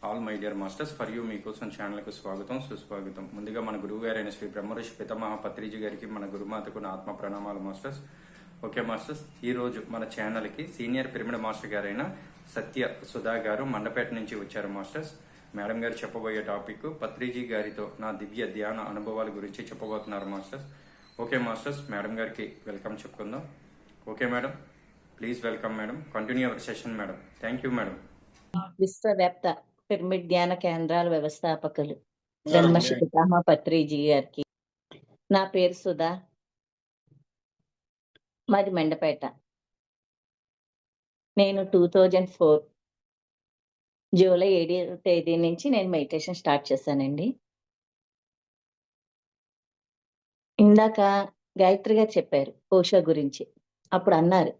All my dear masters for you మీకోసం ఛానల్కు స్వాగతం సుస్వాగతం. ముందుగా మన గురువు గారైన శ్రీ బ్రహ్మర్షి పితామహ పత్రిజీ గారికి మన గురుమాతకు నా ఆత్మ ప్రణామాలు మాస్టర్స్. ఓకే మాస్టర్స్, ఈ రోజు మన ఛానల్కి సీనియర్ పిరమిడ్ మాస్టర్ గారైన సత్య సుధా గారు మండపేట నుంచి వచ్చారు మాస్టర్స్. మేడం గారు చెప్పబోయే టాపిక్ పత్రిజీ గారితో నా దివ్య ధ్యాన అనుభవాల గురించి చెప్పబోతున్నారు మాస్టర్స్. ఓకే మాస్టర్స్, మేడం గారికి వెల్కమ్ చెప్పుకుందాం. Okay madam, please welcome madam. Continue our session madam. Thank you madam. విశ్వవ్యాప్త పిరమిడ్ ధ్యాన కేంద్రాల వ్యవస్థాపకులు బ్రహ్మర్షి పితామహ పత్రిజీ గారికి. నా పేరు సుధా, మాది మండపేట. నేను 2004 జూలై 7వ తేదీ నుంచి నేను మెడిటేషన్ స్టార్ట్ చేశానండి. ఇందాక గాయత్రి గారు చెప్పారు ఓషో గురించి. అప్పుడు అన్నారు,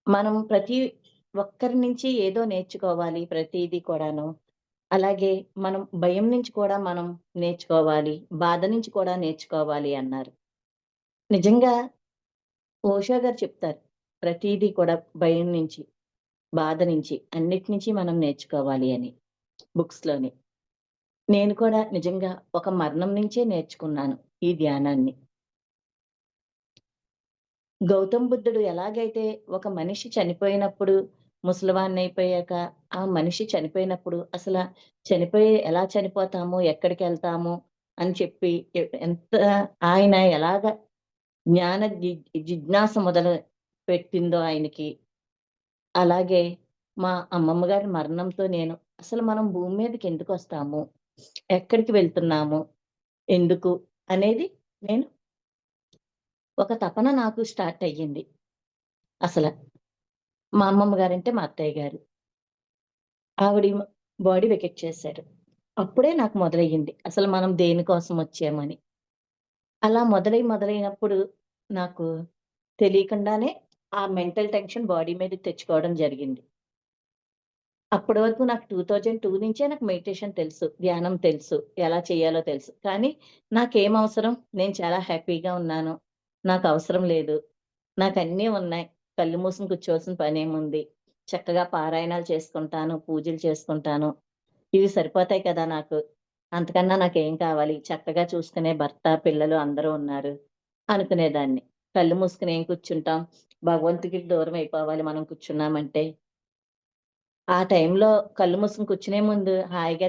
మనం ప్రతి ఒక్కరి నుంచి ఏదో నేర్చుకోవాలి, ప్రతిదీ కూడాను. అలాగే మనం భయం నుంచి కూడా మనం నేర్చుకోవాలి, బాధ నుంచి కూడా నేర్చుకోవాలి అన్నారు. నిజంగా ఓషో గారు చెప్తారు, ప్రతిదీ కూడా భయం నుంచి, బాధ నుంచి, అన్నిటి నుంచి మనం నేర్చుకోవాలి అని బుక్స్‌లోని. నేను కూడా నిజంగా ఒక మరణం నుంచే నేర్చుకున్నాను ఈ ధ్యానాన్ని. గౌతమ్ బుద్ధుడు ఎలాగైతే ఒక మనిషి చనిపోయినప్పుడు, ముసలివాడినయిపోయాక, ఆ మనిషి చనిపోయినప్పుడు ఎలా చనిపోతాము, ఎక్కడికెళ్తాము అని చెప్పి ఎంత ఆయన ఎలాగ జ్ఞాన జిజ్ఞాస మొదలు పెట్టిందో ఆయనకి, అలాగే మా అమ్మమ్మ గారి మరణంతో నేను అసలు మనం భూమి మీదకి ఎందుకొస్తాము, ఎక్కడికి వెళ్తున్నాము, ఎందుకు అనేది నేను ఒక తపన నాకు స్టార్ట్ అయ్యింది. మా అమ్మమ్మ గారంటే మా అత్తయ్య గారు. ఆవిడ బాడీ వెకేట్ చేశారు. అప్పుడే నాకు మొదలయ్యింది, అసలు మనం దేనికోసం వచ్చామని. అలా మొదలైనప్పుడు నాకు తెలియకుండానే ఆ మెంటల్ టెన్షన్ బాడీ మీదకి తెచ్చుకోవడం జరిగింది. అప్పటి వరకు నాకు 2002 నుంచే నాకు మెడిటేషన్ తెలుసు, ధ్యానం తెలుసు, ఎలా చేయాలో తెలుసు. కానీ నాకేం అవసరం? నేను చాలా హ్యాపీగా ఉన్నాను. నాకు అవసరం లేదు. నాకన్నీ ఉన్నాయి. కళ్ళు మూసుకొని కూర్చోవాల్సిన పనేముంది? చక్కగా పారాయణాలు చేసుకుంటాను, పూజలు చేసుకుంటాను. ఇవి సరిపోతాయి కదా నాకు. అంతకన్నా నాకేం కావాలి? చక్కగా చూసుకునే భర్త, పిల్లలు అందరూ ఉన్నారు అనుకునేదాన్ని. కళ్ళు మూసుకొని ఏం కూర్చుంటాం? భగవంతుడికి దూరం అయిపోవాలి మనం కూర్చున్నామంటే. ఆ టైంలో కళ్ళు మూసుకొని కూర్చునే ముందు హాయిగా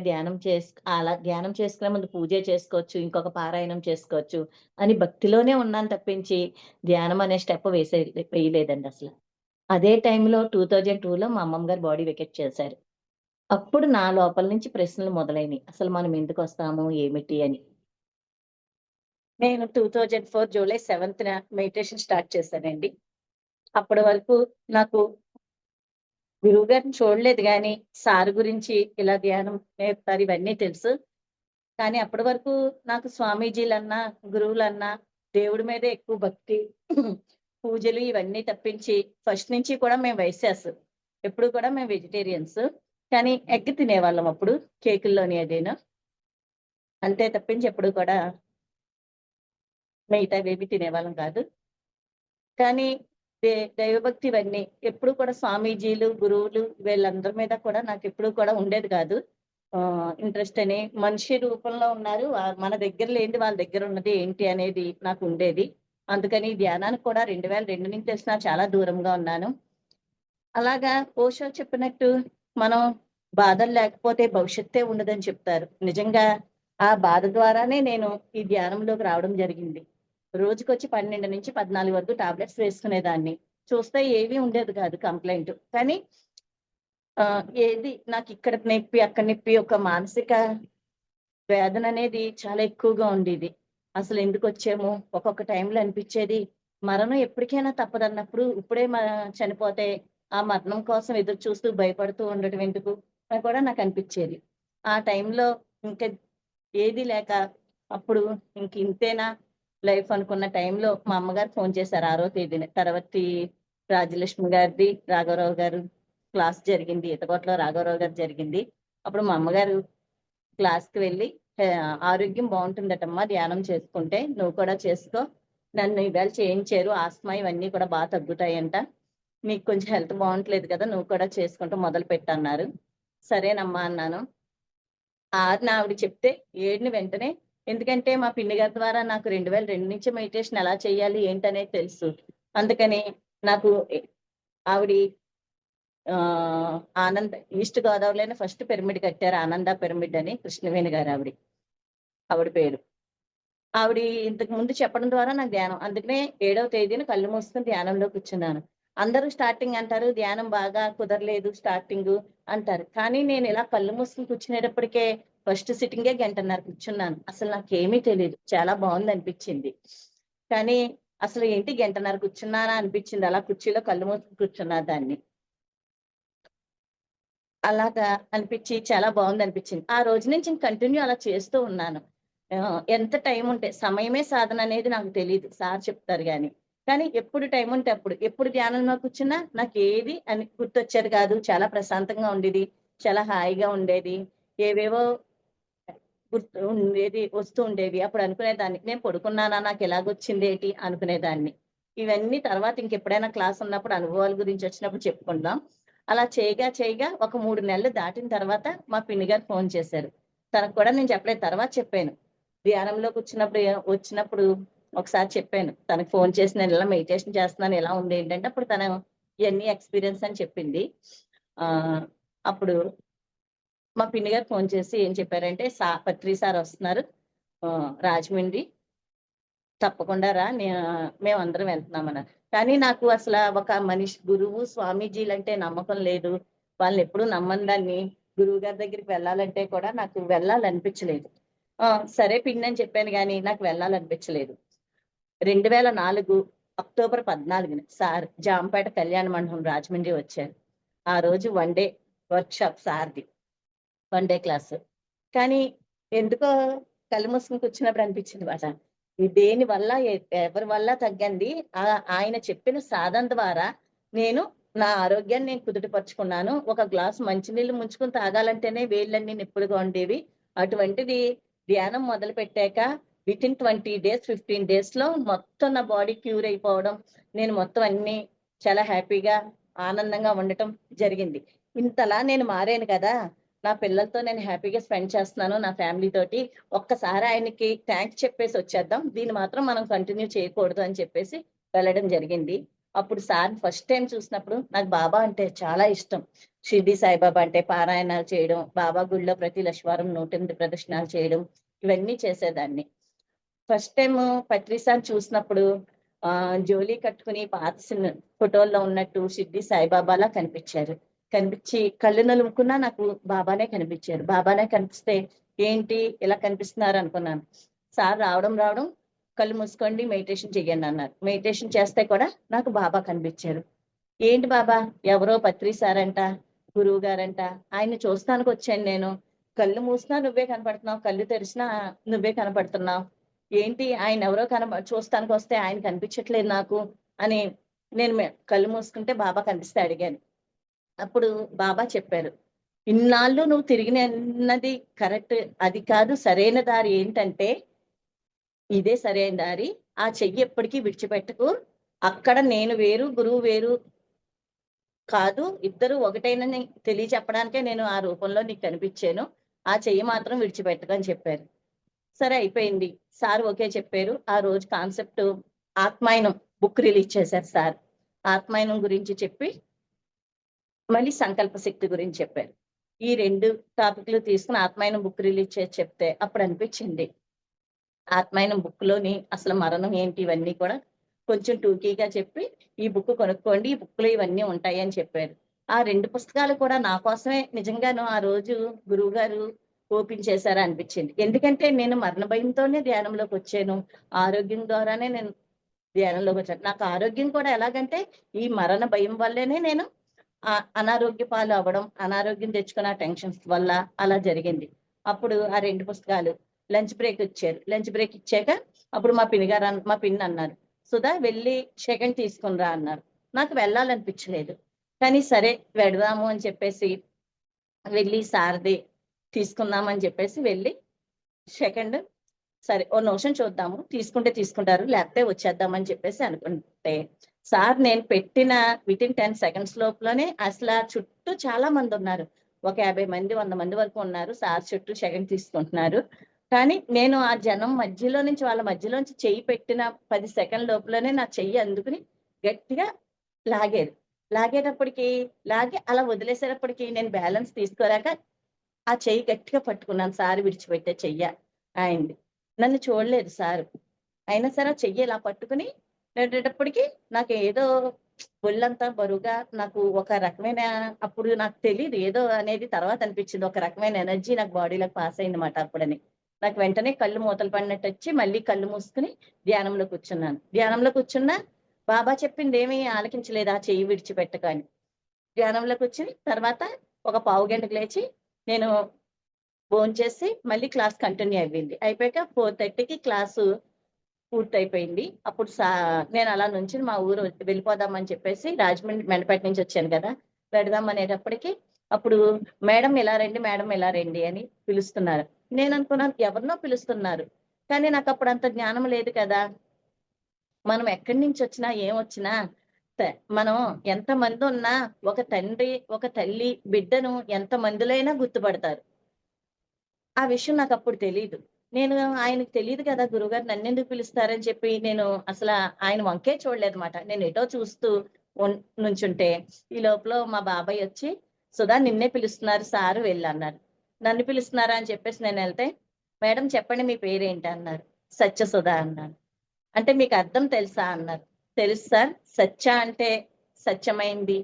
అలా ధ్యానం చేసుకునే ముందు పూజే చేసుకోవచ్చు, ఇంకొక పారాయణం చేసుకోవచ్చు అని భక్తిలోనే ఉన్నాను తప్పించి, ధ్యానం అనే స్టెప్ వేయలేదండి అసల. అదే టైంలో 2002లో మా అమ్మమ్మ గారు బాడీ వెకేట్ చేశారు. అప్పుడు నా లోపల నుంచి ప్రశ్నలు మొదలైనయి. అసలు మనం ఎందుకొస్తాము, ఏమిటి అని. నేను 2004 జూలై 7న మెడిటేషన్ స్టార్ట్ చేశానండి. అప్పటి వరకు నాకు గురువుగారిని చూడలేదు గానీ, సార్ గురించి ఇలా ధ్యానం నేర్పుతారు ఇవన్నీ తెలుసు. కానీ అప్పటి వరకు నాకు స్వామీజీలన్నా, గురువులన్నా, దేవుడి మీదే ఎక్కువ భక్తి, పూజలు ఇవన్నీ తప్పించి, ఫస్ట్ నుంచి కూడా మేము వైశ్యాస్. ఎప్పుడు కూడా మేము వెజిటేరియన్స్. కానీ ఎగ్ తినేవాళ్ళం అప్పుడు, కేకుల్లోని అదేను. అంతే తప్పించి ఎప్పుడు కూడా మిగతావేవి తినేవాళ్ళం కాదు. కానీ దైవభక్తి ఇవన్నీ ఎప్పుడు కూడా స్వామీజీలు, గురువులు వీళ్ళందరి మీద కూడా నాకెప్పుడు కూడా ఉండేది కాదు. ఇంట్రెస్ట్ అని. మనిషి రూపంలో ఉన్నారు. మన దగ్గర లేనిది వాళ్ళ దగ్గర ఉన్నది ఏంటి అనేది నాకు ఉండేది. అందుకని ధ్యానానికి కూడా 2002 నుంచి తెలిసినా చాలా దూరంగా ఉన్నాను. అలాగా ఓషో చెప్పినట్టు మనం బాధలు లేకపోతే భవిష్యత్తే ఉండదని చెప్తారు. నిజంగా ఆ బాధ ద్వారానే నేను ఈ ధ్యానంలోకి రావడం జరిగింది. రోజుకొచ్చి 12-14 వరకు టాబ్లెట్స్ వేసుకునేదాన్ని. చూస్తే ఏమీ ఉండేది కాదు కంప్లెయింట్. కానీ ఏది నాకు ఇక్కడ నొప్పి, అక్కడ నొప్పి, ఒక మానసిక వేదన అనేది చాలా ఎక్కువగా ఉండేది. అసలు ఎందుకొచ్చాము? ఒక్కొక్క టైంలో అనిపిచ్చేది, మరణం ఎప్పటికైనా తప్పదన్నప్పుడు ఇప్పుడే చనిపోతే ఆ మరణం కోసం ఎదురు చూస్తూ భయపడుతూ ఉండటం ఎందుకు అని కూడా నాకు అనిపిచ్చేది. ఆ టైంలో ఇంక ఏది లేక అప్పుడు ఇంతేనా లైఫ్ అనుకున్న టైంలో మా అమ్మగారు ఫోన్ చేశారు 6వ తేదీన. తర్వాతి రాజలక్ష్మి గారిది, రాఘవరావు గారు క్లాస్ జరిగింది. ఈతకోటలో రాఘవరావు గారు జరిగింది. అప్పుడు మా అమ్మగారు క్లాస్‌కి వెళ్ళి ఆరోగ్యం బావుంటుందటమ్మా ధ్యానం చేసుకుంటే. నువ్వు కూడా చేసుకో. నన్ను ఇవాళ చేయించారు. ఆస్తమా ఇవన్నీ కూడా బా తగ్గుతాయంట. నీకు కొంచెం హెల్త్ బావుంటలేదు కదా! నువ్వు కూడా చేసుకుంటూ మొదలుపెట్టన్నారు. సరేనమ్మా అన్నాను. ఆవిడ చెప్తే ఏడిన వెంటనే, ఎందుకంటే మా పిన్ని గారి ద్వారా నాకు 2002 నుంచి మెడిటేషన్ ఎలా చేయాలి ఏంటనేది తెలుసు. అందుకని నాకు ఆవిడ ఈస్ట్ గోదావరిలోనే ఫస్ట్ పిరమిడ్ కట్టారు. ఆనంద పిరమిడ్ అని కృష్ణవేణి గారు ఆవిడ పేరు. ఆవిడ ఇంతకు ముందు చెప్పడం ద్వారా నాకు ధ్యానం. అందుకనే 7వ తేదీన కళ్ళు మూసుకొని ధ్యానంలో కూర్చున్నాను. అందరూ స్టార్టింగ్ అంటారు ధ్యానం బాగా కుదరలేదు స్టార్టింగు అంటారు. కానీ నేను ఇలా కళ్ళు మూసుకొని కూర్చునేటప్పటికే ఫస్ట్ సిట్టింగే గంటన్నర కూర్చున్నాను. అసలు నాకేమీ తెలీదు. చాలా బాగుందనిపించింది. కానీ అసలు ఏంటి గంటన్నర కూర్చున్నానా అనిపించింది. అలా కుర్చీలో కళ్ళు మూసుకొని కూర్చున్నా దాన్ని. అలాగా అనిపించి చాలా బాగుందనిపించింది. ఆ రోజు నుంచి కంటిన్యూ అలా చేస్తూ ఉన్నాను. ఎంత టైం ఉంటే సమయమే సాధన అనేది నాకు తెలీదు. సార్ చెప్తారు గాని. కానీ ఎప్పుడు టైం ఉంటే అప్పుడు, ఎప్పుడు ధ్యానంలో కూర్చున్నా నాకేది అని గుర్తొచ్చేది కాదు. చాలా ప్రశాంతంగా ఉండేది. చాలా హాయిగా ఉండేది. ఏవేవో వస్తూ ఉండేవి. అప్పుడు అనుకునేదాన్ని, నేను పడుకున్నానా? నాకు ఎలాగొచ్చిందేటి? అనుకునేదాన్ని. ఇవన్నీ తర్వాత ఇంకెప్పుడైనా క్లాస్ ఉన్నప్పుడు అనుభవాల గురించి వచ్చినప్పుడు చెప్పుకుందాం. అలా చేయగా ఒక 3 నెలలు దాటిన తర్వాత మా పిన్ని గారు ఫోన్ చేశారు. తనకు కూడా నేను చెప్పలేదు. తర్వాత చెప్పాను. ధ్యానంలో వచ్చినప్పుడు ఒకసారి చెప్పాను. తనకు ఫోన్ చేసి నేను ఇలా మెడిటేషన్ చేస్తున్నాను. ఎలా ఉంది ఏంటంటే అప్పుడు తను ఇయన్నీ ఎక్స్‌పీరియన్స్ అని చెప్పింది. అప్పుడు మా పిన్ని గారు ఫోన్ చేసి ఏం చెప్పారంటే, పత్రి సార్ వస్తున్నారు రాజమండ్రి. తప్పకుండా రా. మేమందరం వెళ్తున్నామన్నారు. కానీ నాకు అసల ఒక మనిషి గురువు, స్వామీజీలంటే నమ్మకం లేదు. వాళ్ళనెప్పుడూ నమ్మను దాన్ని. గురువుగారి దగ్గరికి వెళ్ళాలంటే కూడా నాకు వెళ్ళాలనిపించలేదు. సరే పిన్ని అని చెప్పాను గానీ నాకు వెళ్ళాలనిపించలేదు. 2004 అక్టోబర్ 14న సార్ జాంపేట కళ్యాణ మండపం రాజమండ్రి వచ్చారు. ఆ రోజు వన్ డే వర్క్‌షాప్ సార్‌ది. One day class. కానీ ఎందుకో కళ్ళు మూసుకొని కూర్చున్నప్పుడు అనిపించింది మాట. దేని వల్ల ఎవరి వల్ల తగ్గంది. ఆయన చెప్పిన సాధన ద్వారా నేను నా ఆరోగ్యాన్ని నేను కుదుటపరుచుకున్నాను. ఒక గ్లాసు మంచినీళ్ళు ముంచుకొని తాగాలంటేనే వేళ్ళన్నీ నొప్పులుగా ఉండేవి. అటువంటిది ధ్యానం మొదలుపెట్టాక వితిన్ 20 డేస్, 15 డేస్‌లో మొత్తం నా బాడీ క్యూర్ అయిపోవడం, నేను మొత్తం అన్నీ చాలా హ్యాపీగా, ఆనందంగా ఉండటం జరిగింది. ఇంతలా నేను మారాను కదా! నా పిల్లలతో నేను హ్యాపీగా స్పెండ్ చేస్తున్నాను నా ఫ్యామిలీ తోటి. ఒక్కసారి ఆయనకి థాంక్స్ చెప్పేసి వచ్చేద్దాం. దీన్ని మాత్రం మనం కంటిన్యూ చేయకూడదు అని చెప్పేసి వెళ్ళడం జరిగింది. అప్పుడు సార్‌ని ఫస్ట్ టైమ్ చూసినప్పుడు నాకు బాబా అంటే చాలా ఇష్టం. షిర్డీ సాయిబాబా అంటే పారాయణాలు చేయడం, బాబా గుడిలో ప్రతి లక్షవారం 108 ప్రదక్షిణాలు చేయడం, ఇవన్నీ చేసేదాన్ని. ఫస్ట్ టైము పత్రి సార్‌ని చూసినప్పుడు జోలీ కట్టుకుని పాత ఫోటోల్లో ఉన్నట్టు షిర్డీ సాయిబాబాలా కనిపించారు. కనిపించి కళ్ళు నలుముకున్నా నాకు బాబానే కనిపించారు. బాబానే కనిపిస్తే ఏంటి ఇలా కనిపిస్తున్నారు అనుకున్నాను. సార్ రావడం కళ్ళు మూసుకోండి మెడిటేషన్ చెయ్యండి అన్నారు. మెడిటేషన్ చేస్తే కూడా నాకు బాబా కనిపించారు. ఏంటి బాబా ఎవరో పత్రి సార్ అంట, గురువు గారంట. ఆయన్ని చూస్తానికి వచ్చాను నేను. కళ్ళు మూసినా నువ్వే కనపడుతున్నావు. కళ్ళు తెరిచినా నువ్వే కనపడుతున్నావు. ఏంటి ఆయన ఎవరో చూస్తానికి వస్తే ఆయన కనిపించట్లేదు నాకు అని నేను కళ్ళు మూసుకుంటే బాబా కనిపిస్తే అడిగాను. అప్పుడు బాబా చెప్పారు. ఇన్నాళ్ళు నువ్వు తిరిగినది కరెక్ట్. అది కాదు సరైన దారి ఏంటంటే, ఇదే సరైన దారి. ఆ చెయ్యి ఎప్పటికీ విడిచిపెట్టకు. అక్కడ నేను వేరు, గురువు వేరు కాదు. ఇద్దరు ఒకటేనని తెలియచెప్పడానికే నేను ఆ రూపంలో నీకు కనిపించాను. ఆ చెయ్యి మాత్రం విడిచిపెట్టకు అని చెప్పారు. సరే అయిపోయింది. సార్ ఓకే చెప్పారు. ఆ రోజు కాన్సెప్ట్ ఆత్మాయనం బుక్ రిలీజ్ చేశారు సార్. ఆత్మాయనం గురించి చెప్పి మళ్ళీ సంకల్ప శక్తి గురించి చెప్పారు. ఈ 2 టాపిక్‌లు తీసుకొని ఆత్మాయనం బుక్ రిలీజ్ చేసి చెప్తే అప్పుడు అనిపించింది. ఆత్మాయనం బుక్‌లోని అసలు మరణం ఏంటి ఇవన్నీ కూడా కొంచెం టూకీగా చెప్పి ఈ బుక్ కొనుక్కోండి. ఈ బుక్‌లో ఇవన్నీ ఉంటాయి అని చెప్పారు. ఆ 2 పుస్తకాలు కూడా నా కోసమే నిజంగాను ఆ రోజు గురువుగారు ఓపెన్ చేశారా అనిపించింది. ఎందుకంటే నేను మరణ భయంతోనే ధ్యానంలోకి వచ్చాను. ఆరోగ్యం ద్వారానే నేను ధ్యానంలోకి వచ్చాను. నాకు ఆరోగ్యం కూడా ఎలాగంటే ఈ మరణ భయం వల్లేనే నేను అనారోగ్య పాలు అవ్వడం, అనారోగ్యం తెచ్చుకున్న టెన్షన్స్ వల్ల అలా జరిగింది. అప్పుడు ఆ 2 పుస్తకాలు లంచ్ బ్రేక్ ఇచ్చారు. లంచ్ బ్రేక్ ఇచ్చాక అప్పుడు మా పిన్ని అన్నారు. "సుధా వెళ్ళి సెకండ్ తీసుకొని రా" అన్నారు. నాకు వెళ్ళాలనిపించలేదు. కానీ సరే వెడదాము అని చెప్పేసి వెళ్ళి సార్‌ది తీసుకుందామని చెప్పేసి వెళ్ళి సెకండ్ సరే ఓ నిమిషం చూద్దాము. తీసుకుంటే తీసుకుంటారు. లేకపోతే వచ్చేద్దామని చెప్పేసి అనుకుంటే, సార్ నేను పెట్టిన వితిన్ 10 సెకండ్స్ లోపులోనే అసల చుట్టూ చాలా మందున్నారు. ఒక 50 మంది 100 మంది వరకు ఉన్నారు. సార్ చుట్టూ సెకండ్ తీసుకుంటున్నారు. కానీ నేను ఆ జనం మధ్యలో నుంచి వాళ్ళ మధ్యలోంచి చెయ్యి పెట్టిన 10 సెకండ్ల లోపులోనే నా చెయ్యి అందుకుని గట్టిగా లాగారు. లాగేటప్పటికి అలా వదిలేసేటప్పటికి నేను బ్యాలెన్స్ తీసుకోలేక ఆ చెయ్యి గట్టిగా పట్టుకున్నాను. సార్ విడిచిపెట్టే చెయ్య ఆయనది. నన్ను చూడలేదు సారు. అయినా సరే ఆ చెయ్యి ఇలా పట్టుకుని నెట్టేటప్పటికి నాకేదో ఒళ్ళంతా బరువుగా నాకు ఒక రకమైన అప్పుడు నాకు తెలీదు. ఏదో అనేది తర్వాత అనిపించింది. ఒక రకమైన ఎనర్జీ నాకు బాడీలోకి పాస్ అయిందన్నమాట అప్పుడని. నాకు వెంటనే కళ్ళు మూతలు పడినట్టొచ్చి మళ్ళీ కళ్ళు మూసుకొని ధ్యానంలో కూర్చున్నాను. ధ్యానంలో కూర్చున్నా బాబా చెప్పిందేమీ ఆలకించలేదు. ఆ చెయ్యి విడిచిపెట్టకు అని. ధ్యానంలో కూర్చొని తర్వాత ఒక పావుగంటకు లేచి నేను భోంచేసి మళ్ళీ క్లాస్ కంటిన్యూ అయ్యింది. అయిపోయాక 4:30కి క్లాసు పూర్తయిపోయింది. అప్పుడు నేను అలా నుంచుని మా ఊరు వెళ్ళిపోదామని చెప్పేసి రాజమండ్రి మెండపేట నుంచి వచ్చాను కదా! వెడదాం అనేటప్పటికి అప్పుడు మేడం ఇలా రండి, మేడం ఇలా రండి అని పిలుస్తున్నారు. నేననుకున్నాను ఎవరినో పిలుస్తున్నారు. కానీ నాకప్పుడు అంత జ్ఞానం లేదు కదా! మనం ఎక్కడి నుంచి వచ్చినా, ఏమొచ్చినా మనం ఎంతమందున్నా ఒక తండ్రి, ఒక తల్లి బిడ్డను ఎంతమందిలైనా గుర్తుపడతారు. ఆ విషయం నాకప్పుడు తెలీదు. నేను ఆయనకి తెలీదు కదా! గురువుగారు నన్నెందుకు పిలుస్తారని చెప్పి నేను అసల ఆయన వంకే చూడలేదమాట. నేను ఎటో చూస్తూ నుంచుంటే, ఈ లోపల మా బాబాయ్ వచ్చి, "సుధా నిన్నే పిలుస్తున్నారు సారు వెళ్ళు" నన్ను పిలుస్తున్నారా అని చెప్పేసి నేనెళ్తే, "మేడం చెప్పండి మీ పేరేంటి" అన్నారు. "సత్యసుధ" అన్నాను. "అంటే మీకు అర్థం తెలుసా" అన్నారు. "తెలుసు సార్. సత్య అంటే సత్యమైంది,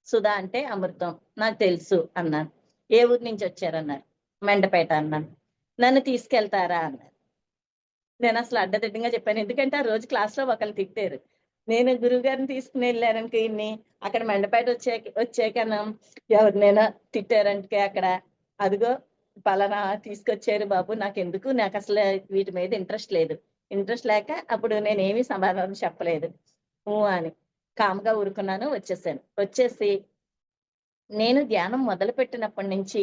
సుధ అంటే అమృతం. నాకు తెలుసు" అన్నాను. "ఏ ఊరు నుంచి వచ్చారన్నారు?" "మెండపేట" అన్నాను. "నన్ను తీసుకెళ్తారా" అన్నారు. నేనసలు అడ్డదిడ్డంగా చెప్పాను. ఎందుకంటే, ఆ రోజు క్లాస్‌లో ఒకళ్ళు తిట్టారు. నేను గురువుగారిని తీసుకొని ఎళ్ళాననుకో ఈయన్ని, అక్కడ మెండపేట వచ్చాకను ఎవరినైనా తిట్టారంటే అక్కడ, "అదిగో పలానా తీసుకొచ్చారు బాబు నాకెందుకు, నాకసలు వీటి మీద ఇంట్రెస్ట్ లేదు." ఇంట్రెస్ట్ లేక అప్పుడు నేనేమి సమాధానం చెప్పలేదు. అని. కామ్‌గా ఊరుకున్నాను. వచ్చేసాను. వచ్చేసి నేను ధ్యానం మొదలుపెట్టినప్పటి నుంచి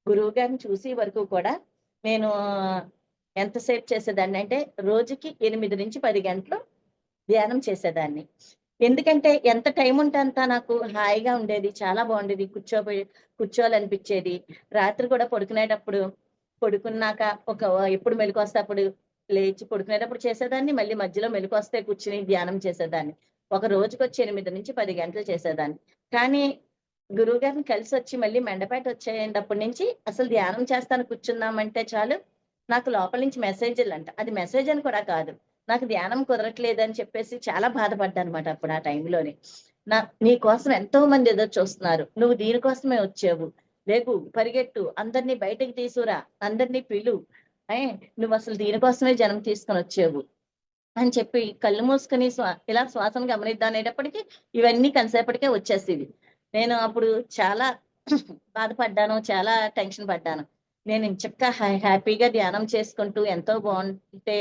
గురువుగారిని చూసే వరకు కూడా నేను ఎంతసేపు చేసేదాన్నంటే రోజుకి 8-10 గంటలు ధ్యానం చేసేదాన్ని. ఎందుకంటే ఎంత టైం ఉంటే అంత నాకు హాయిగా ఉండేది. చాలా బాగుండేది. కూర్చోవాలనిపించేది. రాత్రి కూడా పడుకునేటప్పుడు పడుకున్నాక ఎప్పుడు మెలుకువొస్తే అప్పుడు లేచి పడుకునేటప్పుడు చేసేదాన్ని. మళ్ళీ మధ్యలో మెలుకువొస్తే కూర్చొని ధ్యానం చేసేదాన్ని. ఒక రోజుకొచ్చి 8-10 గంటలు చేసేదాన్ని. కానీ గురువుగారిని కలిసొచ్చి మళ్ళీ మెండపేట వచ్చేటప్పటి నుంచి అసలు ధ్యానం చేస్తాను కూర్చుందామంటే చాలు, నాకు లోపల నుంచి మెసేజులంట. అది మెసేజ్ అని కూడా కాదు. నాకు ధ్యానం కుదరట్లేదని చెప్పేసి చాలా బాధపడ్డానన్నమాట అప్పుడు ఆ టైంలోని. నీ కోసం ఎంతో మంది ఎదురు చూస్తున్నారు. నువ్వు దీనికోసమే వచ్చావు. లెగు, పరిగెట్టు, అందరిని బయటకి తీసుకురా, అందరిని పిలు. నువ్వసలు దీనికోసమే జన్మ తీసుకొనొచ్చావు అని చెప్పి కళ్ళు మూసుకొని ఇలా శ్వాసను గమనిద్దాం అనేటప్పటికి ఇవన్నీ కొంతసేపటికే వచ్చేసేవి. నేను అప్పుడు చాలా బాధపడ్డాను. చాలా టెన్షన్ పడ్డాను. నేను ఎంచక్కా హ్యాపీగా ధ్యానం చేసుకుంటూ ఎంతో బావుంటే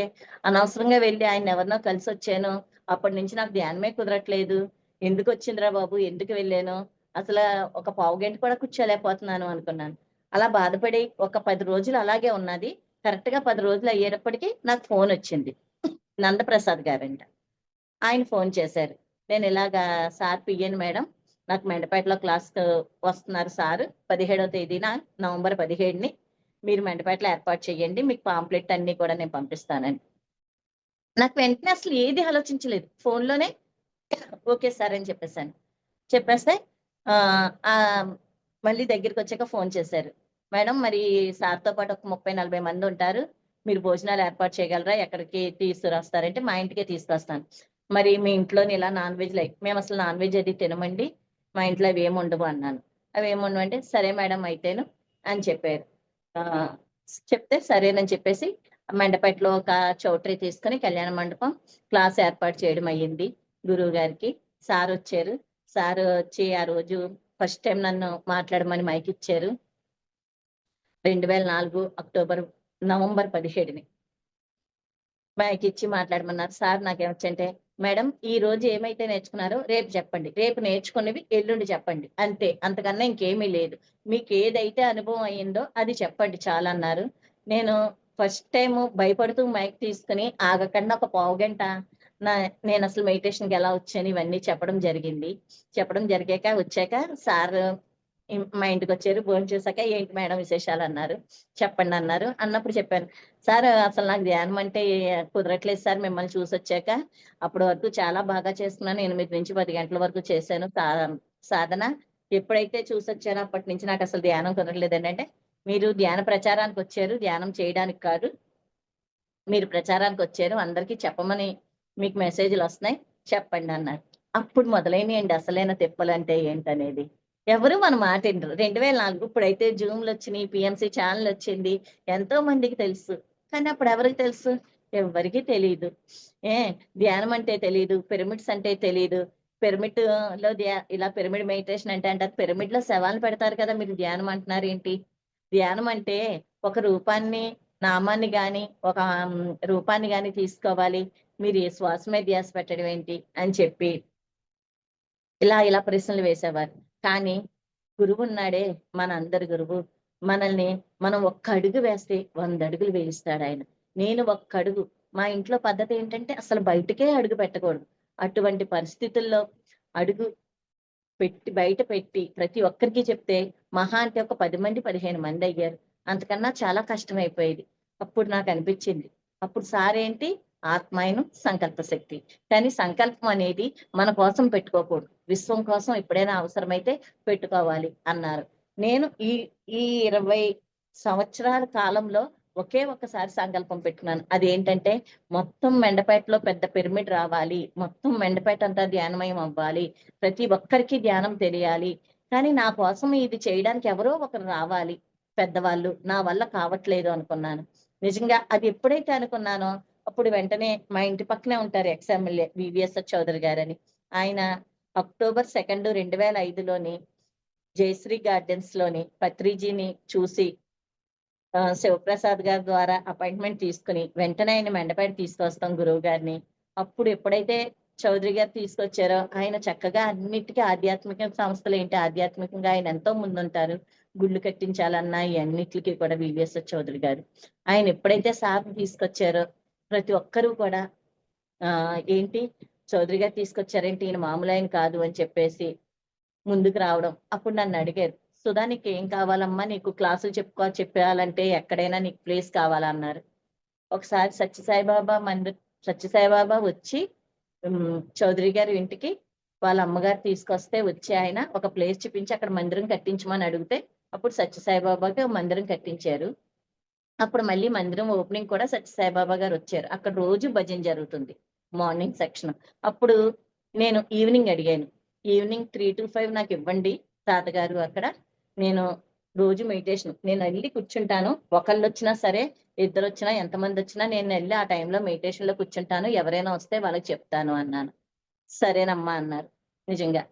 అనవసరంగా వెళ్లి ఆయన్నెవరినో కలిసొచ్చాను. అప్పటినుంచి నాకు ధ్యానమే కుదరట్లేదు. ఎందుకొచ్చిందిరా బాబు! ఎందుకు వెళ్ళాను? అసలా ఒక పావుగంట కూడా కూర్చోలేకపోతున్నాను అనుకున్నాను. అలా బాధపడి ఒక 10 రోజులు అలాగే ఉన్నది. కరెక్ట్‌గా 10 రోజులు అయ్యేటప్పటికి నాకు ఫోనొచ్చింది. నందప్రసాద్ గారంట. ఆయన ఫోను చేశారు. నేనిలాగా సార్ పియ్యను మేడం. నాకు మెండపేటలో క్లాస్‌కు వస్తున్నారు సారు. 17వ తేదీన నవంబర్ 17ని మీరు మెండపేటలో ఏర్పాటు చేయండి. మీకు పాంప్లెట్ అన్నీ కూడా నేను పంపిస్తానని. నాకు వెంటనే అసలు ఏది ఆలోచించలేదు. ఫోనులోనే ఓకే సార్ అని చెప్పేసాను. చెప్పేస్తే ఆహ్, మళ్ళీ దగ్గరికొచ్చాక ఫోను చేశారు. మేడం మరి సార్‌తో పాటు ఒక 30, 40 మందుంటారు. మీరు భోజనాలు ఏర్పాటు చేయగలరా? ఎక్కడికి తీసుకొస్తారంటే, మా ఇంటికే తీసుకొస్తాను. మరి మీ ఇంట్లోని ఇలా నాన్ వెజ్‌లయి మేమసలు నాన్ వెజ్ అది తినమండి. మా ఇంట్లో అవేమి ఉండవు అన్నాను. అవేముండవంటే, సరే మేడం అయితేను అని చెప్పారు. ఆహ్, చెప్తే సరేనని చెప్పేసి మండపేటలో ఒక చౌల్ట్రీ తీసుకొని కళ్యాణ మండపం క్లాస్ ఏర్పాటు చేయడం అయ్యింది గురువుగారికి. సారొచ్చారు. సారు వచ్చి ఆ రోజు ఫస్ట్ టైమ్ నన్ను మాట్లాడమని మైక్ ఇచ్చారు. 2004 నవంబర్ 17ని మైక్ ఇచ్చి మాట్లాడమన్నారు. సార్ నాకేమొచ్చంటే, "మేడం ఈ రోజు ఏమైతే నేర్చుకున్నారో రేపు చెప్పండి. రేపు నేర్చుకున్నవి ఎల్లుండి చెప్పండి. అంతే. అంతకన్నా ఇంకేమీ లేదు. మీకేదైతే అనుభవం అయిందో అది చెప్పండి చాలన్నారు." నేను ఫస్ట్ టైము భయపడుతూ మైక్ తీసుకొని ఆగకుండా ఒక పావుగంట నా నేనసలు మెడిటేషన్‌కి ఎలా వచ్చాను ఇవన్నీ చెప్పడం జరిగింది. చెప్పడం జరిగాక వచ్చాక సారు మా ఇంటికి వచ్చారు. భోంచేసాక ఏంటి మేడం విశేషాలు అన్నారు. చెప్పండి అన్నారు. అన్నప్పుడు చెప్పాను. సార్ అసలు నాకు ధ్యానం అంటే కుదరట్లేదు సార్ మిమ్మల్ని చూసొచ్చాక. అప్పటి వరకు చాలా బాగా చేస్తున్నాను. 8-10 గంటల వరకు చేశాను సాధన. ఎప్పుడైతే చూసొచ్చానో అప్పటి నుంచి నాకు అసలు ధ్యానం కుదరలేదండి. అంటే మీరు ధ్యాన ప్రచారానికి వచ్చారు. ధ్యానం చేయడానికి కాదు. మీరు ప్రచారానికి వచ్చారు. అందరికీ చెప్పమని మీకు మెసేజ్‌లు వస్తున్నాయి. చెప్పండి అన్నారు. అప్పుడు మొదలైనయండి అసలైన తిప్పలంటే ఏంటనేది. ఎవరు మన మాట ఇనరు. 2004 ఇప్పుడైతే జూమ్‌లొచ్చినియి, పీఎంసీ ఛానెలొచ్చింది. ఎంతో మందికి తెలుసు. కానీ అప్పుడు ఎవరికి తెలుసు? ఎవ్వరికీ తెలీదు. ఏ ధ్యానం అంటే తెలీదు. పిరమిడ్స్ అంటే తెలీదు. పిరమిడ్‌లో ఇలా పిరమిడ్ మెడిటేషన్ అంటే అంటారు. పిరమిడ్‌లో శవాలను పెడతారు కదా! మీరు ధ్యానం అంటున్నారేంటి? ధ్యానం అంటే ఒక రూపాన్ని, నామాన్ని గాని, ఒక రూపాన్ని గాని తీసుకోవాలి. మీరు ఈ శ్వాస మీద ధ్యాస పెట్టడం ఏంటి? అని చెప్పి ఇలా ప్రశ్నలు వేసేవారు. కానీ గురువున్నాడే మనందరి గురువు. మనల్ని మనం ఒక్క అడుగు వేస్తే 100 అడుగులు వేయిస్తాడాయన. నేను ఒక్క అడుగు మా ఇంట్లో పద్ధతేంటంటే అసలు బయటికే అడుగు పెట్టకూడదు. అటువంటి పరిస్థితుల్లో అడుగు బయట పెట్టి ప్రతి ఒక్కరికి చెప్తే మహా అంటే ఒక 10 మంది, 15 మందయ్యారు. అంతకన్నా చాలా కష్టమైపోయేది. అప్పుడు నాకనిపిచ్చింది. అప్పుడు సారేంటి ఆత్మాయనం సంకల్ప శక్తి. కానీ సంకల్పం అనేది మన కోసం పెట్టుకోకూడదు. విశ్వం కోసం ఎప్పుడైనా అవసరమైతే పెట్టుకోవాలి అన్నారు. నేను ఈ ఈ 20 సంవత్సరాల కాలంలో ఒకే ఒక్కసారి సంకల్పం పెట్టుకున్నాను. అదేంటంటే మొత్తం మెండపేటలో పెద్ద పిరమిడ్ రావాలి. మొత్తం మెండపేట అంతా ధ్యానమయం అవ్వాలి. ప్రతి ఒక్కరికి ధ్యానం తెలియాలి. కానీ నా కోసం ఇది చేయడానికి ఎవరో ఒకరు రావాలి. పెద్దవాళ్ళు. నా వల్ల కావట్లేదు అనుకున్నాను. నిజంగా అది ఎప్పుడైతే అనుకున్నానో అప్పుడు వెంటనే మా ఇంటి పక్కనే ఉంటారు ఎక్స్ ఎమ్మెల్యే వివిఎస్‌ఆర్ చౌదరి గారని. ఆయన అక్టోబర్ 2, 2005లోని జయశ్రీ గార్డెన్స్‌లోని పత్రిజీని చూసి శివప్రసాద్ గారి ద్వారా అపాయింట్‌మెంట్ తీసుకొని వెంటనే ఆయన మెండపేట తీసుకొస్తాం గురువుగారిని. అప్పుడు ఎప్పుడైతే చౌదరి గారు తీసుకొచ్చారో ఆయన చక్కగా అన్నిటికి ఆధ్యాత్మిక సంస్థలేంటి ఆధ్యాత్మికంగా ఆయన ఎంతో ముందుంటారు. గుళ్ళు కట్టించాలన్నా ఇయన్నిట్లికి కూడా వివిఎస్‌ఆర్ చౌదరి గారు. ఆయన ఎప్పుడైతే సార్‌ని తీసుకొచ్చారో ప్రతి ఒక్కరు కూడా ఏంటి చౌదరి గారు తీసుకొచ్చారేంటి ఈయన మామూలాయన కాదు అని చెప్పేసి ముందుకు రావడం. అప్పుడు నన్నడిగారు. "సుధా నీకేం కావాలమ్మా? నీకు క్లాసులు చెప్పాలంటే ఎక్కడైనా నీకు ప్లేస్ కావాలా?" అన్నారు. ఒకసారి సత్యసాయిబాబా వచ్చి చౌదరి గారి ఇంటికి వాళ్ళ అమ్మగారు తీసుకొస్తే వచ్చి ఆయన ఒక ప్లేస్ చూపించి అక్కడ మందిరం కట్టించమని అడిగితే అప్పుడు సత్యసాయిబాబాకి ఒక మందిరం కట్టించారు. అప్పుడు మళ్ళీ మందిరం ఓపెనింగ్ కూడా సత్యసాయిబాబా గారు వచ్చారు. అక్కడ రోజు భజన జరుగుతుంది. Morning section. అప్పుడు నేను ఈవినింగ్ అడిగాను. ఈవినింగ్ 3-5 నాకివ్వండి తాతగారు అక్కడ. నేను రోజు మెడిటేషన్ నేనెళ్లి కూర్చుంటాను. ఒకళ్ళొచ్చినా సరే, ఇద్దరొచ్చినా, ఎంతమందొచ్చినా నేనెళ్లి ఆ టైంలో మెడిటేషన్‌లో కూర్చుంటాను. ఎవరైనా వస్తే వాళ్ళకి చెప్తాను అన్నాను. సరేనమ్మా అన్నారు. నిజంగా.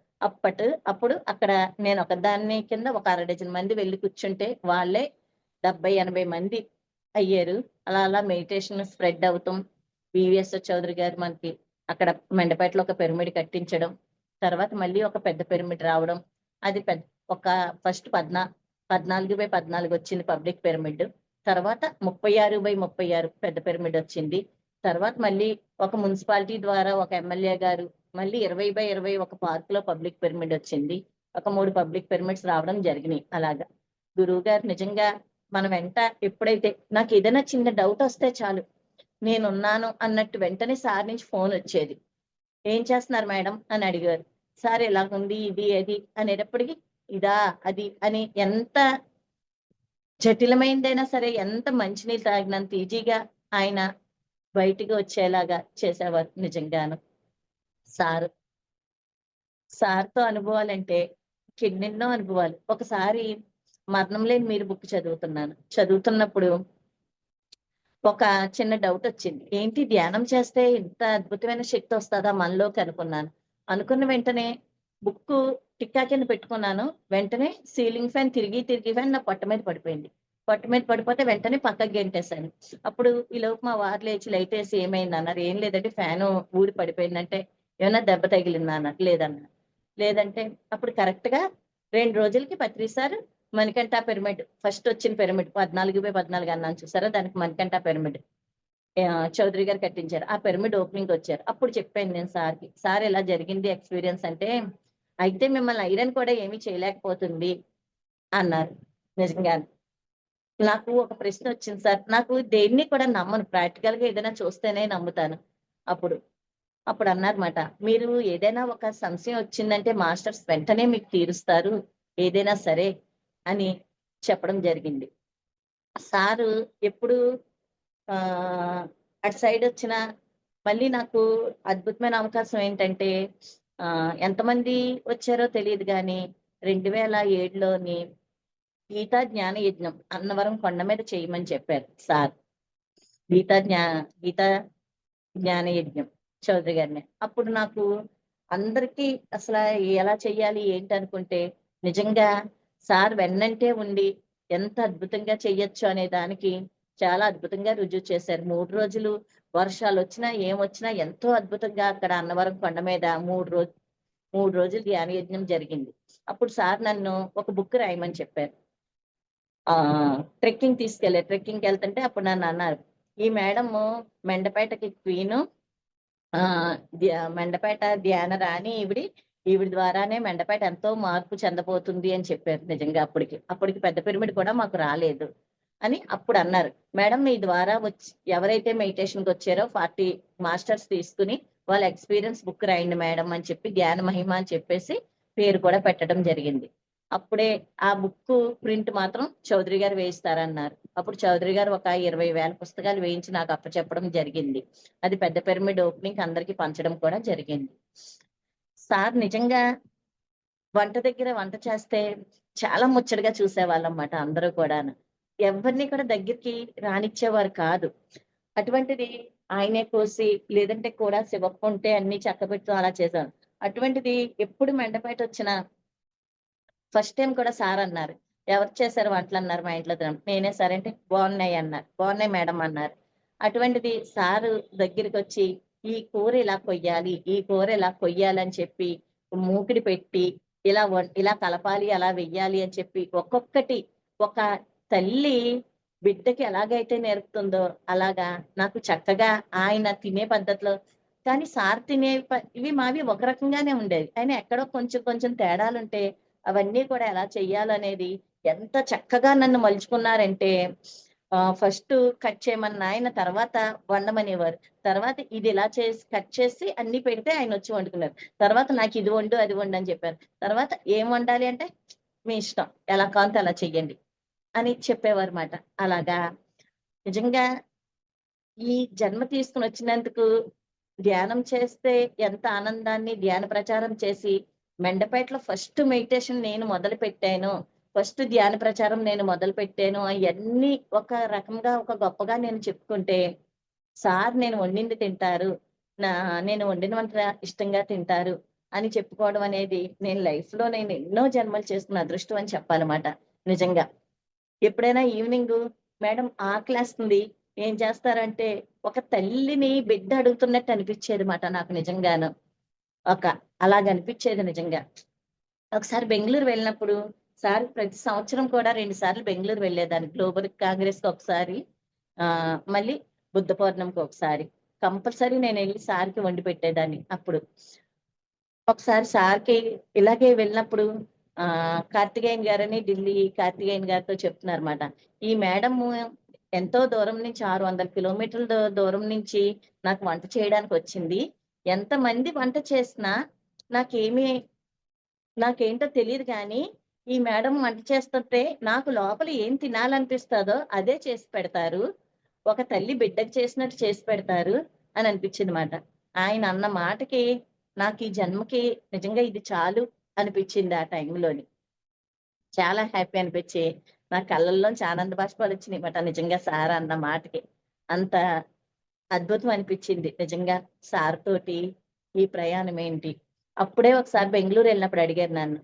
అప్పుడు అక్కడ నేనొకదాన్ని కింద ఒక అర డజన్ మంది వెళ్లి కూర్చుంటే వాళ్ళే 70, 80 మంది అయ్యారు. అలా మెడిటేషన్ స్ప్రెడ్ అవుతాం. వివిఎస్‌ఆర్ చౌదరి గారు మనకి అక్కడ మెండపేటలో ఒక పిరమిడ్ కట్టించడం. తర్వాత మళ్ళీ ఒక పెద్ద పిరమిడ్ రావడం. అది ఒక ఫస్ట్ 14/14 వచ్చింది పబ్లిక్ పిరమిడ్. తర్వాత 36/36 పెద్ద పిరమిడ్ వచ్చింది. తర్వాత మళ్ళీ ఒక మున్సిపాలిటీ ద్వారా ఒక ఎమ్మెల్యే గారు మళ్ళీ 20/20 ఒక పార్క్‌లో పబ్లిక్ పిరమిడ్ వచ్చింది. ఒక 3 పబ్లిక్ పిరమిడ్స్ రావడం జరిగినాయి అలాగా. గురువుగారు నిజంగా మన వెంట ఎప్పుడైతే నాకేదైనా చిన్న డౌట్ వస్తే చాలు. నేనున్నాను అన్నట్టు వెంటనే సార్ నుంచి ఫోనొచ్చేది. "ఏం చేస్తున్నారు మేడం?" అని అడిగారు. "సార్ ఇలాగుంది, ఇది, అది" అనేటప్పటికి ఇదా, అది అని ఎంత జటిలమైనదైనా సరే, ఎంత మంచినీళ్ళు తాగినంత ఈజీగా ఆయన బయటికి వచ్చేలాగా చేసేవారు నిజంగాను. సారు. సార్‌తో అనుభవాలంటే ఎన్నెన్నో అనుభవాలు. ఒకసారి 'మరణం లేని మీరు' బుక్ చదువుతున్నాను. చదువుతున్నప్పుడు ఒక చిన్న డౌటొచ్చింది. ఏంటి ధ్యానం చేస్తే ఇంత అద్భుతమైన శక్తొస్తదా మనలోకి అనుకున్నాను. అనుకున్న వెంటనే బుక్కు టిక్కా కింద పెట్టుకున్నాను. వెంటనే సీలింగ్ ఫ్యాన్ తిరిగి ఫ్యాన్ నా పొట్ట మీద పడిపోయింది. పొట్ట మీద పడిపోతే వెంటనే పక్కకి గెంటేసాను. అప్పుడు ఈలోపు మా వారు లేచి లైటేసి ఏమైందన్నారు. "ఏం లేదండి ఫ్యాను ఊడి పడిపోయిందంటే, ఏమన్నా దెబ్బ తగిలిందా?" అన్నారు. లేదన్నా. లేదంటే అప్పుడు కరెక్ట్‌గా 2 రోజులకి పత్రి సార్ మణికంఠ పిరమిడ్ ఫస్ట్ వచ్చిన పిరమిడ్ 14/14 అన్నాను చూసారా? దానికి మణికంఠ పిరమిడ్. చౌదరి గారు కట్టించారు. ఆ పిరమిడ్ ఓపెనింగ్‌కొచ్చారు. అప్పుడు చెప్పాను నేను సార్‌కి. సార్ ఇలా జరిగింది ఎక్స్‌పీరియన్స్ అంటే, అయితే మిమ్మల్ని ఐరన్ కూడా ఏమీ చేయలేకపోతుంది. అన్నారు. నిజంగా నాకు ఒక ప్రశ్న వచ్చింది సార్. నాకు దేన్ని కూడా నమ్మను. ప్రాక్టికల్‌గా ఏదైనా చూస్తేనే నమ్ముతాను. అప్పుడు. అప్పుడన్నారన్నమాట. "మీరు ఏదైనా ఒక సంశయం వచ్చిందంటే మాస్టర్స్ వెంటనే మీకు తీరుస్తారు. ఏదైనా సరే" అని చెప్పడం జరిగింది. సారు ఎప్పుడు అటు సైడొచ్చినా మళ్ళీ నాకు అద్భుతమైన అవకాశం ఏంటంటే ఎంతమంది వచ్చారో తెలీదు గానీ 2007లోని గీతా జ్ఞాన యజ్ఞం అన్నవరం కొండ మీద చేయమని చెప్పారు సార్. గీతా జ్ఞా గీతా జ్ఞాన యజ్ఞం చౌదరి గారిని. అప్పుడు నాకు అందరికీ అసల ఎలా చెయ్యాలి ఏంటనుకుంటే నిజంగా సార్ వెన్నంటే ఉండి ఎంత అద్భుతంగా చెయ్యొచ్చు అనే దానికి చాలా అద్భుతంగా రుజువు చేశారు. 3 రోజులు వర్షాలొచ్చినా, ఏమొచ్చినా ఎంతో అద్భుతంగా అక్కడ అన్నవరం కొండ మీద 3 రోజులు ధ్యాన యజ్ఞం జరిగింది. అప్పుడు సార్ నన్ను ఒక బుక్ రాయమని చెప్పారు. ట్రెక్కింగ్‌కెళ్తుంటే అప్పుడు నన్నన్నారు. "ఈ మేడము మెండపేటకి క్వీను. మెండపేట ధ్యాన రాణి ఈవిడ. ఈవిడ ద్వారానే మెండపేట ఎంతో మార్పు చెందబోతుంది" అని చెప్పారు నిజంగా అప్పటికి. అప్పటికి పెద్ద పిరమిడ్ కూడా మాకు రాలేదు అని అప్పుడన్నారు. "మేడం మీ ద్వారా ఎవరైతే మెడిటేషన్‌కొచ్చారో 40 మాస్టర్స్ తీసుకొని వాళ్ళ ఎక్స్‌పీరియన్స్ బుక్ రాయండి మేడం" అని చెప్పి ధ్యాన మహిమ అని చెప్పేసి పేరు కూడా పెట్టడం జరిగింది. అప్పుడే ఆ బుక్కు ప్రింట్ మాత్రం చౌదరి గారు వేయిస్తారన్నారు. అప్పుడు చౌదరి గారు ఒక 20,000 పుస్తకాలు వేయించి నాకు అప్పచెప్పడం జరిగింది. అది పెద్ద పిరమిడ్ ఓపెనింగ్‌కి అందరికి పంచడం కూడా జరిగింది. సార్ నిజంగా వంట దగ్గర వంట చేస్తే చాలా ముచ్చటగా చూసేవాళ్ళన్నమాట అందరూ కూడాను. ఎవరిని కూడా దగ్గరికి రానిచ్చేవారు కాదు. అటువంటిది ఆయనే కోసి లేదంటే కూడా శివప్ప ఉంటే అన్నీ చక్కబెడుతూ అలా చేశాను. అటువంటిది ఎప్పుడు మెండపేటొచ్చినా ఫస్ట్ టైమ్ కూడా సార్ అన్నారు. "ఎవరు చేశారు వంటలన్నారు మా ఇంట్లో నేనే సార్ అంటే, "బావున్నాయి" అన్నారు. "బావున్నాయి మేడం" అన్నారు. అటువంటిది సారు దగ్గరికొచ్చి, "ఈ కూర ఇలా కొయ్యాలి, ఈ కూర ఇలా కొయ్యాలి" అని చెప్పి మూకిడి పెట్టి, ఇలా కలపాలి, అలా వెయ్యాలి అని చెప్పి ఒక్కొక్కటి ఒక తల్లి బిడ్డకి ఎలాగైతే నేర్పుతుందో అలాగా నాకు చక్కగా ఆయన తినే పద్ధతిలో కానీ సార్ తినే ఇవి మావి ఒక రకంగానే ఉండేవి. అయినా ఎక్కడో కొంచెం కొంచెం తేడాలుంటే అవన్నీ కూడా ఎలా చెయ్యాలనేది ఎంత చక్కగా నన్ను మలుచుకున్నారంటే ఫస్టు కట్ చేయమన్న ఆయన తర్వాత వండమనేవారు. తర్వాత ఇది ఇలా చేసి కట్ చేసి అన్నీ పెడితే ఆయనొచ్చి వండుకున్నారు. తర్వాత నాకు ఇది వండు, అది వండు అని చెప్పారు. తర్వాత ఏం వండాలి అంటే మీ ఇష్టం. ఎలా కావాలంటే అలా చెయ్యండి అని చెప్పేవారుమాట. అలాగా నిజంగా ఈ జన్మ తీసుకొనొచ్చినందుకు ధ్యానం చేస్తే ఎంత ఆనందాన్ని ధ్యాన ప్రచారం చేసి మెండపేటలో ఫస్ట్ మెడిటేషన్ నేను మొదలుపెట్టాను. ఫస్ట్ ధ్యాన ప్రచారం నేను మొదలుపెట్టాను అయన్నీ ఒక రకంగా ఒక గొప్పగా నేను చెప్పుకుంటే, సార్ నేను వండింది తింటారు. నా నేను వండిన వంట ఇష్టంగా తింటారు అని చెప్పుకోవడం అనేది నేను ఎన్నో జన్మలు చేసుకున్న అదృష్టం అని చెప్పాలమాట నిజంగా. ఎప్పుడైనా ఈవినింగు మేడం ఆకలేస్తుంది. ఏం చేస్తారంటే, ఒక తల్లిని బిడ్డ అడుగుతున్నట్టు అనిపిచ్చేది మాట నాకు నిజంగాను. ఒక అలాగనిపిచ్చేది నిజంగా. ఒకసారి బెంగుళూరు వెళ్ళినప్పుడు సార్ ప్రతి సంవత్సరం కూడా 2 సార్లు బెంగుళూరు వెళ్ళేదాన్ని. గ్లోబల్ కాంగ్రెస్‌కి ఒకసారి, మళ్ళీ బుద్ధ పౌర్ణమికి ఒకసారి. కంపల్సరీ నేనెళ్ళి సార్‌కి వండి పెట్టేదాన్ని అప్పుడు. ఒకసారి సార్‌కి ఇలాగే వెళ్ళినప్పుడు కార్తికేయన్ గారని ఢిల్లీ కార్తికేయన్ గారితో చెప్తున్నారన్నమాట. ఈ మేడము ఎంతో దూరం నుంచి 600 కిలోమీటర్ల దూరం నుంచి నాకు వంట చేయడానికొచ్చింది. ఎంతమంది వంట చేసినా నాకేమి నాకేంటో తెలీదు గానీ, ఈ మేడం వంట చేస్తుంటే నాకు లోపల ఏం తినాలనిపిస్తదో అదే చేసి పెడతారు. ఒక తల్లి బిడ్డకి చేసినట్టు చేసి పెడతారు అని అనిపించిందిమాట. ఆయన అన్న మాటకి నాకీ జన్మకి నిజంగా ఇది చాలు అనిపిచ్చింది ఆ టైంలోని. చాలా హ్యాపీ అనిపిచ్చి, నా కళ్ళల్లోంచి ఆనంద బాష్పాలొచ్చినియమాట నిజంగా సార్ అన్న మాటకి. అంత అద్భుతం అనిపిచ్చింది నిజంగా సార్ తోటి ఈ ప్రయాణం ఏంటి. అప్పుడే ఒకసారి బెంగుళూరు ఎళ్ళినప్పుడు అడిగారు నన్ను.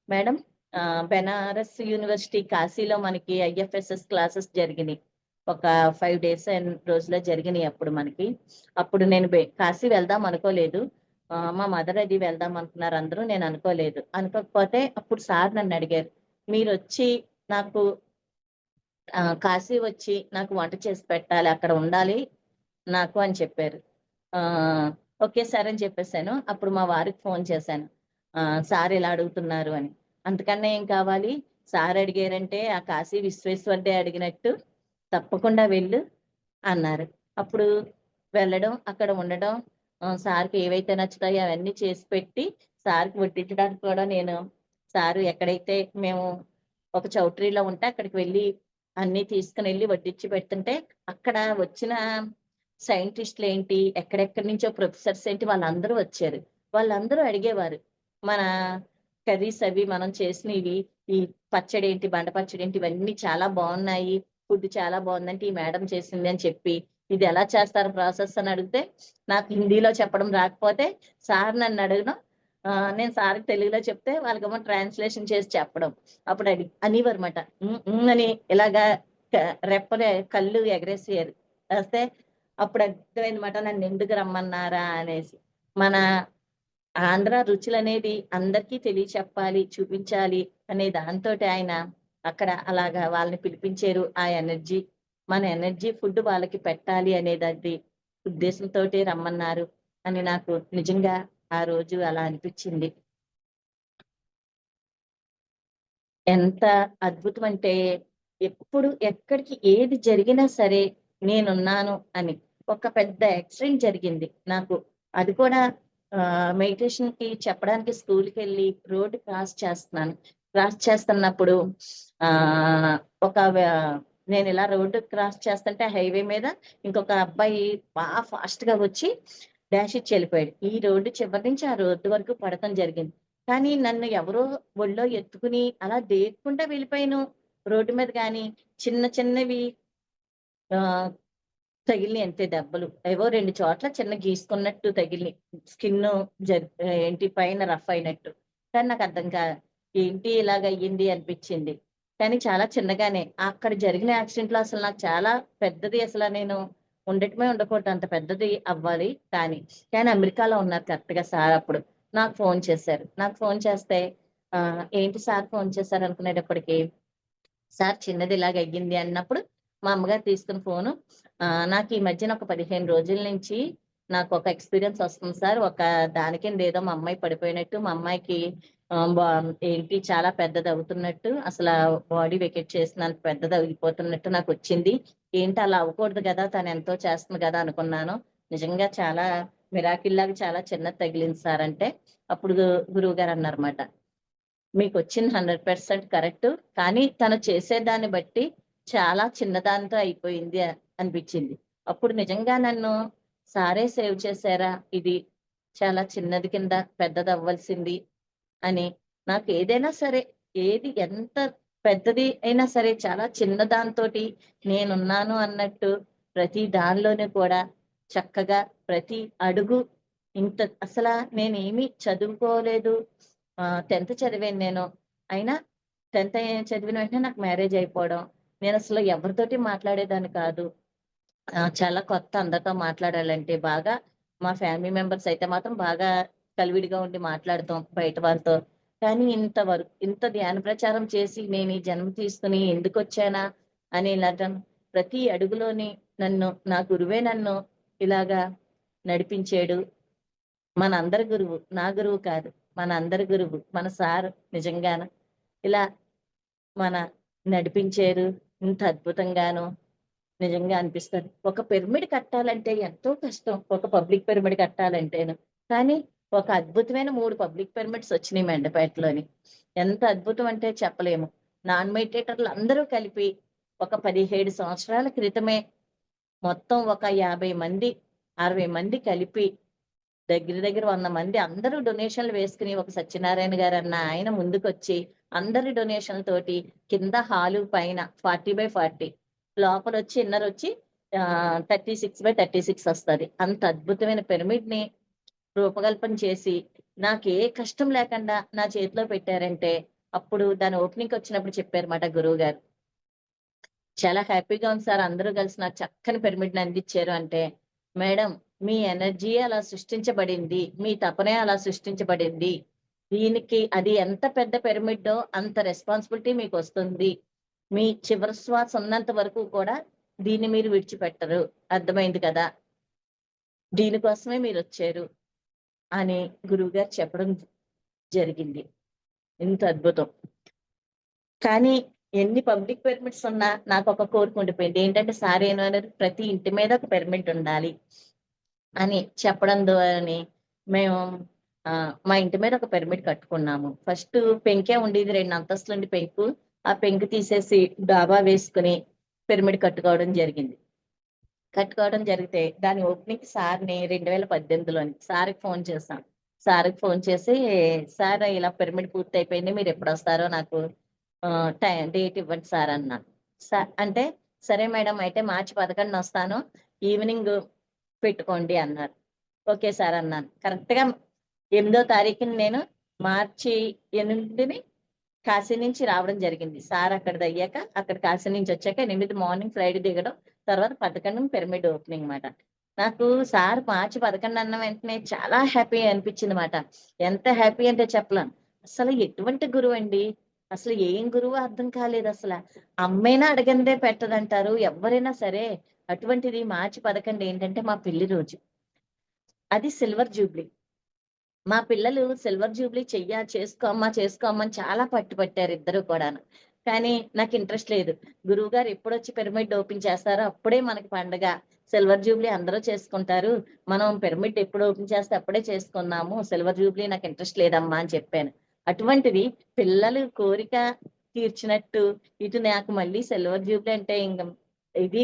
మేడం బెనారస్ యూనివర్సిటీ కాశీలో మనకి ఐఎఫ్ఎస్ఎస్ క్లాసెస్ జరిగినియి. ఒక 5 డేస్ రోజులో జరిగినియి అప్పుడు మనకి. అప్పుడు నేను కాశీ వెళ్దాం అనుకోలేదు. మా మదర్ అది వెళ్దాం అనుకున్నారు అందరూ. నేను అనుకోలేదు. అనుకోకపోతే అప్పుడు సార్ నన్నడిగారు. "మీరొచ్చి నాకు కాశీ వచ్చి నాకు వంట చేసి పెట్టాలి. అక్కడ ఉండాలి నాకు" అని చెప్పారు. ఓకే సార్ అని చెప్పేసాను. అప్పుడు మా వారికి ఫోను చేశాను. సార్ ఇలా అడుగుతున్నారు అని. "అంతకన్నా ఏం కావాలి? సార్ అడిగారంటే ఆ కాశీ విశ్వేశ్వరుడే అడిగినట్టు తప్పకుండా వెళ్ళు అన్నారు. అప్పుడు వెళ్ళడం, అక్కడ ఉండడం, సార్‌కి ఏవైతే నచ్చుతాయో అవన్నీ చేసి పెట్టి, సార్‌కి వడ్డించడానికి కూడా నేను సారు ఎక్కడైతే మేము ఒక చౌల్ట్రీలో ఉంటే అక్కడికి వెళ్ళి అన్నీ తీసుకొనెళ్ళి వడ్డించి పెడుతుంటే, అక్కడ వచ్చిన సైంటిస్ట్‌లేంటి, ఎక్కడెక్కడి నుంచో ప్రొఫెసర్స్ ఏంటి వాళ్ళందరూ వచ్చారు. వాళ్ళందరూ అడిగేవారు. మన కర్రీస్ అవి మనం చేసినవి, ఈ పచ్చడేంటి, బండ పచ్చడేంటి ఇవన్నీ చాలా బావున్నాయి. ఫుడ్ చాలా బావుందంటే ఈ మేడం చేసింది అని చెప్పి, ఇది ఎలా చేస్తారు ప్రాసెస్ అని అడిగితే, నాకు హిందీలో చెప్పడం రాకపోతే సార్ నన్నడగడం, నేను సార్‌కి తెలుగులో చెప్తే వాళ్ళకేమో ట్రాన్స్‌లేషన్ చేసి చెప్పడం. అప్పుడు అనేవారుమాట. హ్మ్. హ్మ్. అని ఇలాగా క రెప్పలే కళ్ళు ఎగరేసేయారు. ఏస్తే అప్పుడు అర్థమైందన్నమాట నన్నెందుకు రమ్మన్నారా అనేసి. మన ఆంధ్ర రుచులనేది అందరికీ తెలియచెప్పాలి, చూపించాలి అనే దాంతోటి ఆయన అక్కడ అలాగా వాళ్ళని పిలిపించారు. ఆ ఎనర్జీ, మన ఎనర్జీ ఫుడ్ వాళ్ళకి పెట్టాలి అనేదది ఉద్దేశంతోటి రమ్మన్నారు అని నాకు నిజంగా ఆ రోజు అలా అనిపిచ్చింది. ఎంత అద్భుతం అంటే, ఎప్పుడు ఎక్కడికి ఏది జరిగినా సరే నేనున్నాను అని. ఒక పెద్ద యాక్సిడెంట్ జరిగింది నాకు. అది కూడా మెడిటేషన్‌కి చెప్పడానికి స్కూల్‌కెళ్ళి రోడ్ క్రాస్ చేస్తున్నాను. క్రాస్ చేస్తున్నప్పుడు ఆహ్, ఒక నేనిలా రోడ్డు క్రాస్ చేస్తుంటే హైవే మీద ఇంకొక అబ్బాయి ఫాస్ట్‌గా వచ్చి డాష్ ఇచ్చి ఎళ్ళిపోయాడు. ఈ రోడ్డు చివరి నుంచి ఆ రోడ్డు వరకు పడతం జరిగింది. కానీ నన్ను ఎవరో ఒళ్ళో ఎత్తుకుని అలా దేక్కుంటా వెళ్ళిపోయాను. రోడ్డు మీద గాని, చిన్న చిన్నవి ఆహ్, తగిలినియి అంతే దెబ్బలు. ఏవో 2 చోట్ల చిన్న గీసుకున్నట్టు తగిలినియి. స్కిన్ను ఏంటి పైన రఫ్ అయినట్టు. కానీ నాకర్థం ఏంటి ఇలాగయ్యింది అనిపిచ్చింది. కానీ చాలా చిన్నగానే. అక్కడ జరిగిన యాక్సిడెంట్‌లో అసలు నాకు చాలా పెద్దది నేను ఉండటమే ఉండకూడదు. అంత పెద్దది అవ్వాలి కానీ. కానీ అమెరికాలో ఉన్నారు కరెక్ట్‌గా సార్ అప్పుడు. నాకు ఫోను చేశారు. నాకు ఫోను చేస్తే ఏంటి సార్ ఫోను చేశారనుకునేటప్పటికి సార్ చిన్నది ఇలాగ అయ్యింది అన్నప్పుడు, మా అమ్మగారు తీసుకున్న ఫోను, నాకు ఈ మధ్యన ఒక 15 రోజుల నుంచి నాకొక ఎక్స్‌పీరియన్స్ వస్తుంది సార్. ఒక దాని కింద ఏదో మా అమ్మాయి పడిపోయినట్టు, మా అమ్మాయికి ఆహ్, బా ఏంటి చాలా పెద్దదవుతున్నట్టు, అసలా బాడీ వెకేట్ చేసినంత పెద్దదయిపోతున్నట్టు నాకొచ్చింది. ఏంటి అలా అవ్వకూడదు గదా! తనెంతో చేస్తుంది గదా! అనుకున్నాను. నిజంగా చాలా మిరాకిల్ లాగా చాలా చిన్నది తగిలింది సార్ అంటే, అప్పుడు గురువుగారన్నారన్నమాట. మీకొచ్చింది 100% కరెక్టు. కానీ తను చేసేదాన్ని బట్టి చాలా చిన్నదానితో అయిపోయింది అనిపిచ్చింది. అప్పుడు నిజంగా నన్ను సారే సేవ్ చేశారా? ఇది చాలా చిన్నది కింద పెద్దదవ్వాల్సింది అని నాకేదైనా సరే, ఏది ఎంత పెద్దది అయినా సరే చాలా చిన్న దాంతోటి నేనున్నాను అన్నట్టు ప్రతి దానిలోనూ కూడా చక్కగా ప్రతి అడుగు ఇంత నేనేమి చదువుకోలేదు. 10థ్ చదివాను నేను. అయినా 10థ్ చదివిన వెంటనే నాకు మ్యారేజ్ అయిపోవడం. నేనసలు ఎవరితోటి మాట్లాడేదాన్ని కాదు. చాలా కొత్త అందరితో మాట్లాడాలంటే బాగా మా ఫ్యామిలీ మెంబర్స్ అయితే మాత్రం బాగా కలివిడిగా ఉండి మాట్లాడతాం బయట వాళ్ళతో. కానీ ఇంత ధ్యాన ప్రచారం చేసి నేను ఈ జన్మ తీసుకొని ఎందుకొచ్చానా అని ఇలాగ ప్రతి అడుగులోని నా గురువే నన్ను ఇలాగా నడిపించాడు. మనందరి గురువు. నా గురువు కాదు. మనందరి గురువు. మన సార్ నిజంగాన. ఇలా మన నడిపించారు. ఇంత అద్భుతంగాను. నిజంగా అనిపిస్తది. ఒక పిరమిడ్ కట్టాలంటే ఎంతో కష్టం. ఒక పబ్లిక్ పిరమిడ్ కట్టాలంటేను. కానీ ఒక అద్భుతమైన 3 పబ్లిక్ పిరమిడ్స్ వచ్చినాయి మెండపేటలోని. ఎంత అద్భుతం అంటే చెప్పలేము. నాన్ మెడిటేటర్లు అందరూ కలిపి ఒక 17 సంవత్సరాల క్రితమే మొత్తం ఒక 50 మంది, 60 మంది కలిపి దగ్గర దగ్గర 100 మంది అందరూ డొనేషన్‌లు వేసుకొని ఒక సత్యనారాయణ గారన్న ఆయన ముందుకొచ్చి అందరి డొనేషన్‌లతోటి కింద హాలు పైన 40/40 లోపలొచ్చి ఇన్నరొచ్చి 36/36 వస్తది. అంత అద్భుతమైన పిరమిడ్‌ని రూపకల్పన చేసి నాకే కష్టం లేకుండా నా చేతిలో పెట్టారంటే అప్పుడు దాని ఓపెనింగ్‌కొచ్చినప్పుడు చెప్పారుమాట గురువుగారు. చాలా హ్యాపీగా ఉంది సార్. అందరూ కలిసి నాకు చక్కని పిరమిడ్‌ని అందించారు అంటే, మేడం మీ ఎనర్జీయే అలా సృష్టించబడింది. మీ తపనే అలా సృష్టించబడింది. దీనికి అది ఎంత పెద్ద పిరమిడ్డో అంత రెస్పాన్సిబిలిటీ మీకొస్తుంది. మీ చివరి శ్వాస ఉన్నంత వరకు కూడా దీన్ని మీరు విడిచిపెట్టరు. అర్థమైంది కదా! దీనికోసమే మీరొచ్చారు అని గురువుగారు చెప్పడం జరిగింది. ఇంత అద్భుతం. కానీ ఎన్ని పబ్లిక్ పిరమిడ్స్ ఉన్నా నాకు ఒక కోరిక ఉండిపోయింది. ఏంటంటే సార్ ఏమన్నారు, ప్రతి ఇంటి మీద ఒక పిరమిడ్ ఉండాలి అని చెప్పడం ద్వారాని మేము మా ఇంటి మీద ఒక పిరమిడ్ కట్టుకున్నాము. ఫస్ట్ పెంకే ఉండేది, 2 అంతస్తులుండి పెంకు. ఆ పెంకు తీసేసి డాబా వేసుకుని పిరమిడ్ కట్టుకోవడం జరిగితే దాని ఓపెనింగ్ సార్ని 2018లోని సార్కి ఫోన్ చేశాం. సార్కి ఫోన్ చేసి, సార్ ఇలా పిరమిడ్ పూర్తి అయిపోయింది, మీరు ఎప్పుడు వస్తారో నాకు డేట్ ఇవ్వండి సార్ అన్నాను. అంటే సరే మేడం, అయితే మార్చి 11 వస్తాను, ఈవినింగ్ పెట్టుకోండి అన్నారు. ఓకే సార్ అన్నాను. కరెక్ట్ గా 8వ తారీఖుని నేను మార్చి 8ని కాశీ నుంచి రావడం జరిగింది. సార్ అక్కడ కాశీ నుంచి వచ్చాక 8 మార్నింగ్ ఫ్లైట్ దిగడం, తర్వాత 11 పిరమిడ్ ఓపెనింగ్ మాట. నాకు సార్ మార్చి 11 అన్న వెంటనే చాలా హ్యాపీ అనిపించింది మాట. ఎంత హ్యాపీ అంటే చెప్పలేను. అసలు ఎటువంటి గురువు అండి, అసలు ఏం గురువు అర్థం కాలేదు అసలు. అమ్మైనా అడగందే పెట్టదంటారు ఎవరైనా సరే. అటువంటిది మార్చి 11 ఏంటంటే మా పెళ్లి రోజు, అది సిల్వర్ జూబ్లీ. మా పిల్లలు సిల్వర్ జూబ్లీ చేసుకోమ్మా అని చాలా పట్టుపట్టారు ఇద్దరు కూడాను. కానీ నాకు ఇంట్రెస్ట్ లేదు. గురువు గారు ఎప్పుడొచ్చి పిరమిడ్ ఓపెన్ చేస్తారో అప్పుడే మనకి పండగ. సిల్వర్ జూబ్లీ అందరూ చేసుకుంటారు, మనం పిరమిడ్ ఎప్పుడు ఓపెన్ చేస్తే అప్పుడే చేసుకుందాము, సిల్వర్ జూబ్లీ నాకు ఇంట్రెస్ట్ లేదమ్మా అని చెప్పాను. అటువంటిది పిల్లలు కోరిక తీర్చినట్టు ఇటు నాకు మళ్ళీ సిల్వర్ జూబ్లీ అంటే ఇంకా ఇది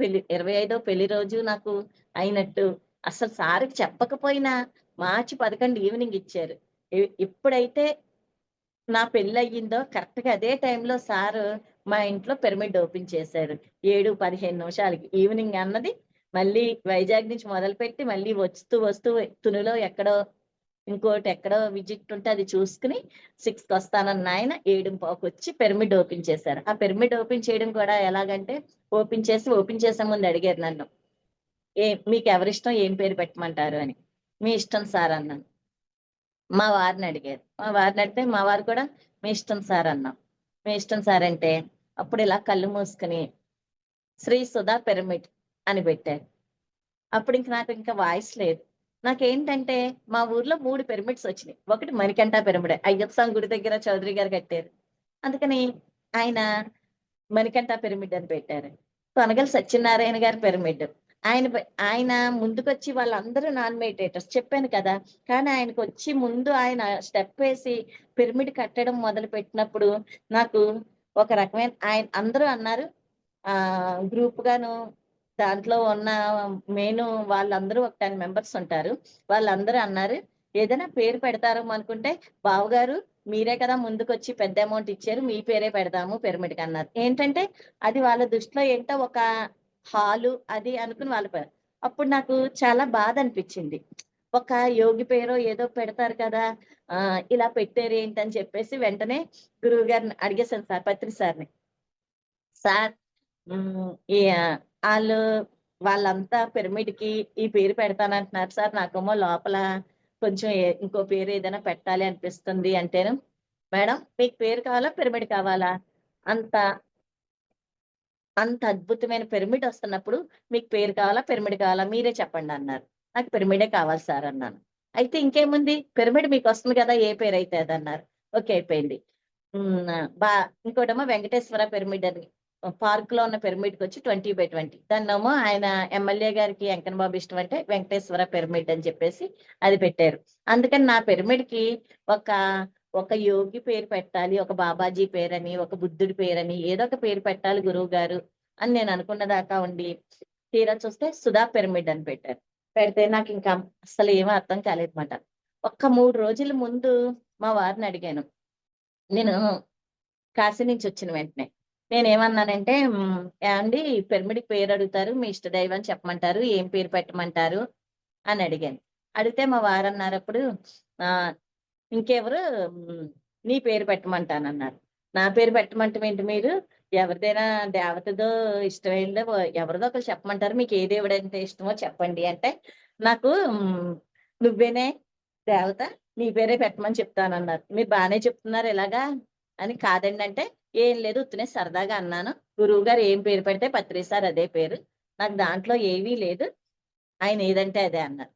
పెళ్లి 25వ పెళ్లి రోజు నాకు అయినట్టు. అసలు సార్కి చెప్పకపోయినా మార్చి 11 ఈవినింగ్ ఇచ్చారు. ఎప్పుడైతే నా పెళ్లి అయ్యిందో కరెక్ట్ గా అదే టైంలో సారు మా ఇంట్లో పిరమిడ్ ఓపెన్ చేశారు. 7:15 నిమిషాలకి ఈవినింగ్ అన్నది. మళ్ళీ వైజాగ్ నుంచి మొదలుపెట్టి మళ్ళీ వస్తూ తునిలో ఎక్కడో విజిట్ ఉంటే అది చూసుకుని 6కి వస్తానన్న ఆయన 7:15కి వచ్చి పిరమిడ్ ఓపెన్ చేశారు. ఆ పిరమిడ్ ఓపెన్ చేయడం కూడా ఎలాగంటే, ఓపెన్ చేసే ముందు అడిగారు నన్ను, మీకు ఎవరిష్టం, ఏం పేరు పెట్టమంటారు అని. మీ ఇష్టం సార్ అన్నాను. మా వారిని అడిగారు. అడిగితే మా వారు కూడా మీ ఇష్టం సార్ అన్నాం. మీ ఇష్టం సార్ అంటే అప్పుడు ఇలా కళ్ళు మూసుకుని శ్రీ సుధా పిరమిడ్ అని పెట్టారు. అప్పుడు నాకు ఇంకా వాయిస్ లేదు. నాకేంటంటే మా ఊర్లో 3 పిరమిడ్స్ వచ్చినాయి. ఒకటి మణికంఠ పిరమిడ్, అయ్యప్ప స్వామి గుడి దగ్గర చౌదరి గారు కట్టారు. అందుకని ఆయన మణికంఠ పిరమిడ్ అని పెట్టారు. కొనగల్ సత్యనారాయణ గారి పిరమిడ్. ఆయన ముందుకొచ్చి వాళ్ళందరూ నాన్ మెడిటేటర్స్ చెప్పాను కదా. కానీ ఆయనకు వచ్చి ముందు ఆయన స్టెప్ వేసి పిరమిడ్ కట్టడం మొదలు పెట్టినప్పుడు నాకు ఒక రకమైన, ఆయన అందరూ అన్నారు, గ్రూప్ గాను దాంట్లో ఉన్న మెయిన్ వాళ్ళందరూ ఒక 10 మెంబర్స్ ఉంటారు. వాళ్ళందరూ అన్నారు, ఏదైనా పేరు పెడతారేమో అనుకుంటే బావగారు మీరే కదా ముందుకొచ్చి పెద్ద అమౌంట్ ఇచ్చారు, మీ పేరే పెడదాము పిరమిడ్ కి అన్నారు. ఏంటంటే అది వాళ్ళ దృష్టిలో ఏంటో ఒక హాలు అది అనుకుని అప్పుడు నాకు చాలా బాధ అనిపించింది. ఒక యోగి పేరో ఏదో పెడతారు కదా, ఇలా పెట్టారు ఏంటని చెప్పేసి వెంటనే గురువు గారిని అడిగేశాను సార్, పత్రి సార్ని. సార్ వాళ్ళు వాళ్ళంతా పిరమిడ్ కి ఈ పేరు పెడతానంటున్నారు సార్, నాకేమో లోపల కొంచెం ఇంకో పేరు ఏదైనా పెట్టాలి అనిపిస్తుంది అంటేను, మేడం మీకు పేరు కావాలా పిరమిడ్ కావాలా, అంత అంత అద్భుతమైన పిరమిడ్ వస్తున్నప్పుడు మీకు పేరు కావాలా పిరమిడ్ కావాలా మీరే చెప్పండి అన్నారు. నాకు పిరమిడే కావాలి సార్ అన్నాను. అయితే ఇంకేముంది, పిరమిడ్ మీకు వస్తుంది కదా, ఏ పేరు అయితే అది అన్నారు. ఓకే అయిపోయింది. ఇంకోటేమో వెంకటేశ్వర పిరమిడ్ అని పార్క్ లో ఉన్న పిరమిడ్ కి వచ్చి 20/20 దాన్నేమో ఆయన ఎమ్మెల్యే గారికి వెంకన్న బాబు ఇష్టం అంటే వెంకటేశ్వర పిరమిడ్ అని చెప్పేసి అది పెట్టారు. అందుకని నా పిరమిడ్ కి ఒక ఒక యోగి పేరు పెట్టాలి, ఒక బాబాజీ పేరని, ఒక బుద్ధుడి పేరని, ఏదో ఒక పేరు పెట్టాలి గురువు గారు అని నేను అనుకున్న దాకా ఉండి, తీరా చూస్తే సుధా పిరమిడ్ అని పెట్టారు. పెడితే నాకు ఇంకా అసలు ఏమీ అర్థం కాలేదన్నమాట. ఒక్క 3 రోజుల ముందు మా వారిని అడిగాను. నేను కాశీ నుంచి వచ్చిన వెంటనే నేనేమన్నానంటే, ఏమండి పిరమిడ్కి పేరు అడుగుతారు, మీ ఇష్ట దైవం చెప్పమంటారు, ఏం పేరు పెట్టమంటారు అని అడిగాను. అడిగితే మా వారు అన్నారు అప్పుడు, ఇంకెవరు నీ పేరు పెట్టమంటానన్నారు. నా పేరు పెట్టమంటే ఏంటి మీరు, ఎవరిదైనా దేవతదో ఇష్టమైందో ఎవరిదో ఒకరు చెప్పమంటారు, మీకు ఏ దేవుడు అంటే ఇష్టమో చెప్పండి అంటే, నాకు నువ్వేనే దేవత, నీ పేరే పెట్టమని చెప్తానన్నారు. మీరు బాగానే చెప్తున్నారు ఇలాగా అని. కాదండి అంటే, ఏం లేదు ఉత్తినే సరదాగా అన్నాను, గురువు గారు ఏం పేరు పెడితే పత్రి సార్ అదే పేరు, నాకు దాంట్లో ఏమీ లేదు, ఆయన ఏదంటే అదే అన్నారు.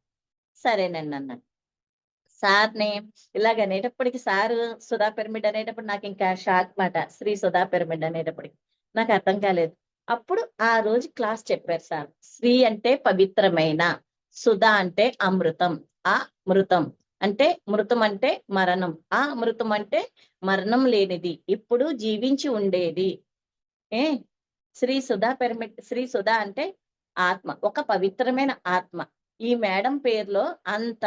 సరేనండి అన్నాను. సార్ని ఇలాగ అనేటప్పటికి సారు సుధా పిరమిడ్ అనేటప్పుడు నాకు ఇంకా షాక్ మాట. శ్రీ సుధా పిరమిడ్ అనేటప్పటికి నాకు అర్థం కాలేదు. అప్పుడు ఆ రోజు క్లాస్ చెప్పారు సార్. శ్రీ అంటే పవిత్రమైన, సుధా అంటే అమృతం, ఆ మృతం అంటే మృతం అంటే మరణం, ఆ మృతం అంటే మరణం లేనిది, ఇప్పుడు జీవించి ఉండేది. ఏ శ్రీ సుధా పిరమిడ్, శ్రీ సుధా అంటే ఆత్మ, ఒక పవిత్రమైన ఆత్మ. ఈ మేడం పేరులో అంత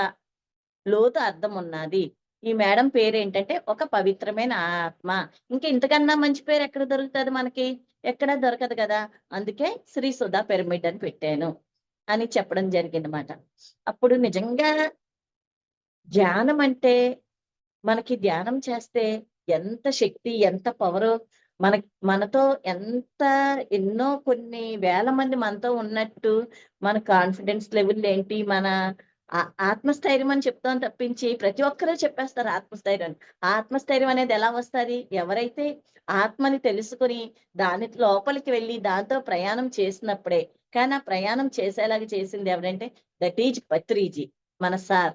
లోతు అర్థం ఉన్నది. ఈ మేడం పేరేంటంటే ఒక పవిత్రమైన ఆత్మ. ఇంకా ఇంతకన్నా మంచి పేరు ఎక్కడ దొరుకుతది మనకి? ఎక్కడా దొరకదు కదా! అందుకే శ్రీ సుధా పిరమిడ్ అని పెట్టాను అని చెప్పడం జరిగిందన్నమాట. అప్పుడు నిజంగా ధ్యానం అంటే మనకి ధ్యానం చేస్తే ఎంత శక్తి, ఎంత పవరో మనతో ఎంత ఎన్నో కొన్ని వేల మంది మనతో ఉన్నట్టు మన కాన్ఫిడెన్స్ లెవెల్ ఏంటి, మన ఆత్మస్థైర్యం అని చెప్తాం తప్పించి ప్రతి ఒక్కరూ చెప్పేస్తారు ఆత్మస్థైర్యం అని. ఆత్మస్థైర్యం అనేది ఎలా వస్తది? ఎవరైతే ఆత్మని తెలుసుకొని దాని లోపలికి వెళ్ళి దాంతో ప్రయాణం చేసినప్పుడే. కానీ ఆ ప్రయాణం చేసేలాగా చేసింది ఎవరంటే దట్ ఈజ్ పత్రిజీ, మన సార్.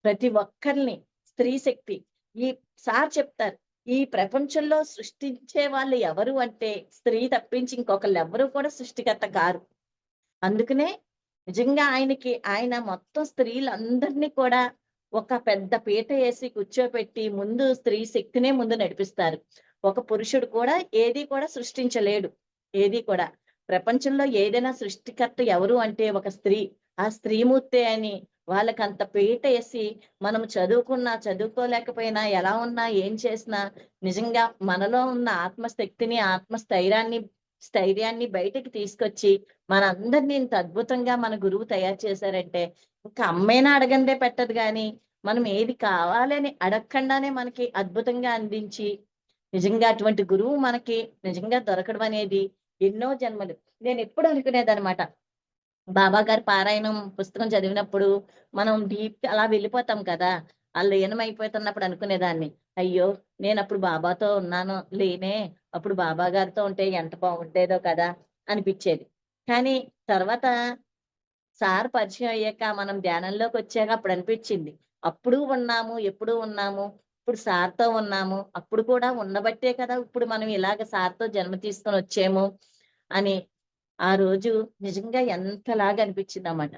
ప్రతి ఒక్కరిని స్త్రీ శక్తి ఈ సార్ చెప్తారు. ఈ ప్రపంచంలో సృష్టించే వాళ్ళు ఎవరు అంటే స్త్రీ తప్పించి ఇంకొకళ్ళు ఎవ్వరు కూడా సృష్టికర్త కారు. అందుకనే నిజంగా ఆయన మొత్తం స్త్రీలందరినీ కూడా ఒక పెద్ద పీట వేసి కూర్చోపెట్టి ముందు స్త్రీ శక్తినే ముందు నడిపిస్తారు. ఒక పురుషుడు కూడా ఏది కూడా సృష్టించలేడు. ఏది కూడా. ప్రపంచంలో ఏదైనా సృష్టికర్త ఎవరు అంటే ఒక స్త్రీ. ఆ స్త్రీమూర్తే అని వాళ్ళకంత పీట వేసి మనం చదువుకున్నా, చదువుకోలేకపోయినా, ఎలా ఉన్నా, ఏం చేసినా నిజంగా మనలో ఉన్న ఆత్మశక్తిని, స్థైర్యాన్ని బయటికి తీసుకొచ్చి మనందరిని ఇంత అద్భుతంగా మన గురువు తయారు చేశారంటే ఇంకా అమ్మైనా అడగందే పెట్టదు గాని మనం ఏది కావాలని అడగకుండానే మనకి అద్భుతంగా అందించి నిజంగా అటువంటి గురువు మనకి నిజంగా దొరకడం అనేది ఎన్నో జన్మలు. నేను ఎప్పుడు అనుకునేదనమాట. బాబా గారి పారాయణం పుస్తకం చదివినప్పుడు మనం డీప్ అలా వెళ్ళిపోతాం కదా! ఆ లీనమైపోతున్నప్పుడు అనుకునేదాన్ని. అయ్యో! నేనప్పుడు బాబాతో ఉన్నానో లేనే, అప్పుడు బాబా గారితో ఉంటే ఎంత బాగుండేదో కదా! అనిపిచ్చేది. కానీ తర్వాత సార్ పరిచయం అయ్యాక మనం ధ్యానంలోకొచ్చాక అప్పుడు అనిపిచ్చింది. అప్పుడు ఉన్నాము, ఎప్పుడూ ఉన్నాము. ఇప్పుడు సార్‌తో ఉన్నాము. అప్పుడు కూడా ఉండబట్టే కదా! ఇప్పుడు మనం ఇలాగ సార్‌తో జన్మ తీసుకొనొచ్చాము అని ఆ రోజు నిజంగా ఎంతలాగా అనిపించిందన్నమాట.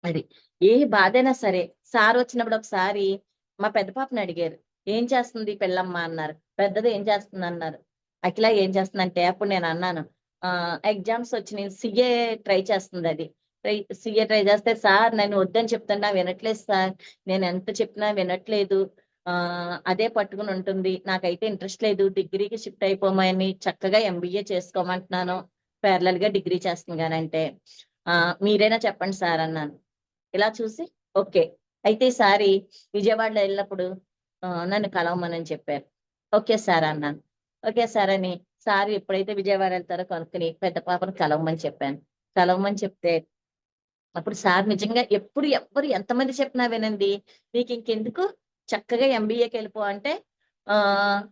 అది. ఏ బాధైనా సరే సారొచ్చినప్పుడు ఒకసారి మా పెద్ద పాపని అడిగారు. "ఏం చేస్తుంది పిల్లమ్మ?" అన్నారు. పెద్దది "ఏం చేస్తుందన్నారు?" "అఖిల ఏం చేస్తుందంటే" అప్పుడు నేనన్నాను, ఎగ్జామ్స్ వచ్చినియి. సీఏ ట్రై చేస్తుందది. సీఏ ట్రై చేస్తే, "సార్ నేను వద్దని చెప్తున్నా వినట్లేదు సార్. నేనెంత చెప్పినా వినట్లేదు. అదే పట్టుకొని ఉంటుంది. నాకైతే ఇంట్రెస్ట్ లేదు. డిగ్రీకి షిఫ్ట్ అయిపోమని చక్కగా ఎంబీఏ చేసుకోమంటున్నాను. ప్యారలెల్‌గా డిగ్రీ చేస్తుంది గానంటే." "మీరైనా చెప్పండి సార్" అన్నాను. ఇలా చూసి ఓకే. అయితే ఈసారి విజయవాడలో ఎళ్ళినప్పుడు నన్ను కలవమనని చెప్పారు. ఓకే సార్ అన్నాను. ఓకే సార్ అని సార్ ఎప్పుడైతే విజయవాడ ఎళ్తారో కనుక్కొని పెద్ద పాపని కలవమని చెప్పాను. కలవమని చెప్తే అప్పుడు సార్ నిజంగా ఎప్పుడు ఎవ్వరు ఎంతమంది చెప్పినా వినండి. "నీకింకెందుకు చక్కగా ఎంబీఏకెళ్ళిపో" అంటే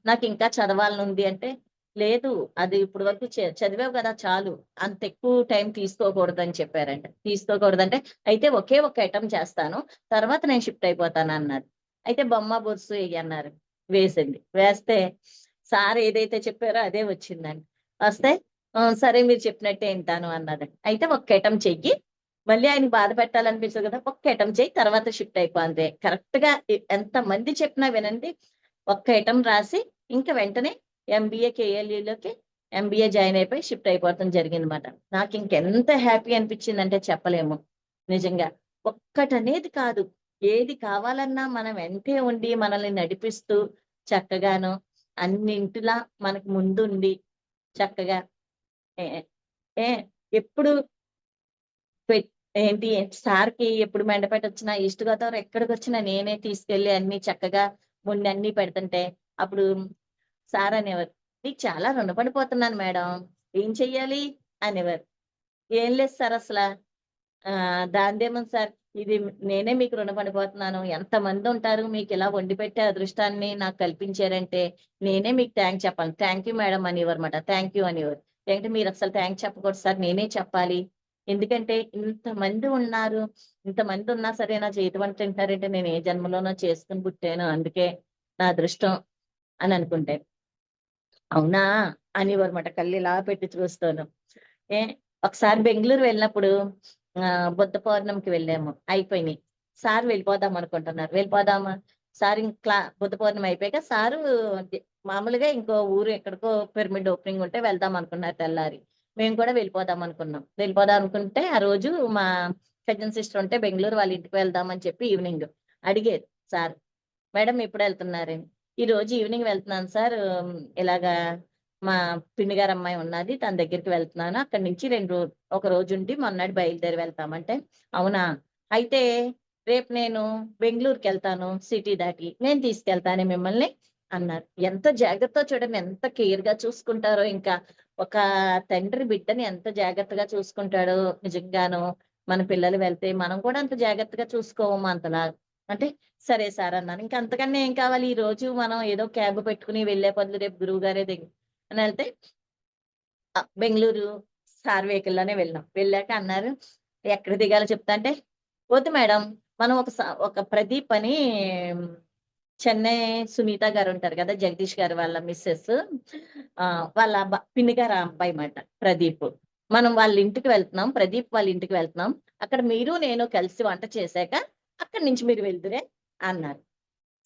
నాకింకా చదవాలనుంది అంటే, "లేదు అది ఇప్పటి వరకు చదివావు కదా చాలు. అంత ఎక్కువ టైం తీసుకోకూడదని" చెప్పారంట. తీసుకోకూడదంటే, "అయితే ఒకే ఒక్క అటెంప్ట్ చేస్తాను. తర్వాత నేను షిఫ్ట్ అయిపోతానన్నారు." అయితే బొమ్మ, బొరుసు ఎయ్యన్నారు. వేసింది. వేస్తే సార్ ఏదైతే చెప్పారో అదే వచ్చిందండి. వస్తే "సరే మీరు చెప్పినట్టే ఇంటాను" అన్నదండి. "అయితే ఒక్క అటెంప్ట్ చెయ్యి. మళ్ళీ ఆయనకి బాధ పెట్టాలనిపించదు కదా! ఒక్క అటెంప్ట్ చెయ్యి తర్వాత షిఫ్ట్ అయిపో అంతే." కరెక్ట్‌గా ఎంతమంది చెప్పినా వినండి. ఒక్క అటెంప్ట్ రాసి ఇంక వెంటనే ఎంబీఏ కేఎల్‌యులోకి ఎంబీఏ జాయిన్ అయిపోయి షిఫ్ట్ అయిపోవటం జరిగిందన్నమాట. నాకింకెంత హ్యాపీ అనిపించిందంటే చెప్పలేము. నిజంగా. ఒక్కటనేది కాదు. ఏది కావాలన్నా మన వెంటే ఉండి మనల్ని నడిపిస్తూ చక్కగాను అన్నింటిలా మనకు ముందుండి చక్కగా ఏ ఏ ఎప్పుడు పెట్ ఏంటి సార్‌కి ఎప్పుడు మెండపేటొచ్చినా, ఈస్ట్ గోదావరి ఎక్కడికొచ్చినా నేనే తీసుకెళ్ళి అన్నీ చక్కగా వండి అన్నీ పెడుతుంటే, అప్పుడు సార్ అనేవారు, "మీకు చాలా రుణపడిపోతున్నాను మేడం. ఏం చెయ్యాలి?" అనేవారు. "ఏం లేదు సార్ అసల. దానిదేముంది సార్. ఇది నేనే మీకు రుణపడిపోతున్నాను. ఎంతమందుంటారు మీకిలా వండి పెట్టే అదృష్టాన్ని నాకు కల్పించారంటే, నేనే మీకు థాంక్స్ చెప్పాలి. థాంక్ యూ మేడం" అనేవారుమాట. థాంక్ యూ అనేవారు. ఏంటి మీరసలు థాంక్స్ చెప్పకూడదు సార్ నేనే చెప్పాలి. ఎందుకంటే ఇంతమంది ఉన్నారు, ఇంతమంది ఉన్నా సరే నా చేతి వంట తింటారంటే నేను ఏ జన్మలోనో చేసుకుని పుట్టాను, అందుకే నా అదృష్టం అని అనుకుంటే, అవునా అనేవారన్నమాట. కళ్ళు ఇలా పెట్టి చూస్తాను. ఏ ఒకసారి బెంగుళూరు వెళ్ళినప్పుడు బుద్ధ పౌర్ణమికి వెళ్ళాము. అయిపోయినాయి. సార్ వెళ్ళిపోదాం అనుకుంటున్నారు. వెళ్ళిపోదామా? సార్ బుద్ధ పౌర్ణమి అయిపోయాక సారు మామూలుగా ఇంకో ఊరు ఎక్కడికో పిరమిడ్ ఓపెనింగ్ ఉంటే వెళ్దాం అనుకున్నారు తెల్లారి. మేము కూడా వెళ్ళిపోదాం అనుకున్నాం. వెళ్ళిపోదాం అనుకుంటే ఆ రోజు మా కజిన్ సిస్టర్ ఉంటే బెంగుళూరు వాళ్ళ ఇంటికి వెళ్దాం అని చెప్పి ఈవినింగ్ అడిగారు సార్. మేడం ఎప్పుడు వెళ్తున్నారని. ఈ రోజు ఈవినింగ్ వెళ్తున్నాను సార్. ఇలాగా మా పిన్ని గారి అమ్మాయి ఉన్నది. తన దగ్గరికి వెళ్తున్నాను. అక్కడి నుంచి ఒక రోజు ఉండి మొన్నటి బయలుదేరి వెళ్తామంటే, అవునా? అయితే రేపు నేను బెంగుళూరుకి వెళ్తాను సిటీ దాటి. నేను తీసుకెళ్తానే మిమ్మల్ని అన్నారు. ఎంత జాగ్రత్తగా చూడండి, ఎంత కేర్ గా చూసుకుంటారో. ఇంకా ఒక తండ్రి బిడ్డని ఎంత జాగ్రత్తగా చూసుకుంటాడో నిజంగాను. మన పిల్లలు వెళ్తే మనం కూడా అంత జాగ్రత్తగా చూసుకోవమ్మా అంతలా. అంటే సరే సార్ అన్నాను. ఇంకా అంతకన్నా ఏం కావాలి? ఈ రోజు మనం ఏదో క్యాబ్ పెట్టుకుని వెళ్ళే బదులు రేపు గురువు గారే అని వెళ్తే బెంగుళూరు సార్ వెహికల్‌లోనే వెళ్ళాం. వెళ్ళాక అన్నారు, "ఎక్కడ దిగాలో చెప్తా" అంటే, "వద్దు మేడం, మనం ఒక ప్రదీప్ అని చెన్నై సునీత గారుంటారు కదా! జగదీష్ గారు వాళ్ళ మిసెస్. వాళ్ళ పిన్ని గారి అబ్బాయి మాట ప్రదీప్. మనం వాళ్ళ ఇంటికి వెళ్తున్నాం. ప్రదీప్ వాళ్ళ ఇంటికి వెళ్తున్నాం. అక్కడ మీరు, నేను కలిసి వంట చేశాక అక్కడి నుంచి మీరు వెళ్దురే" అన్నారు.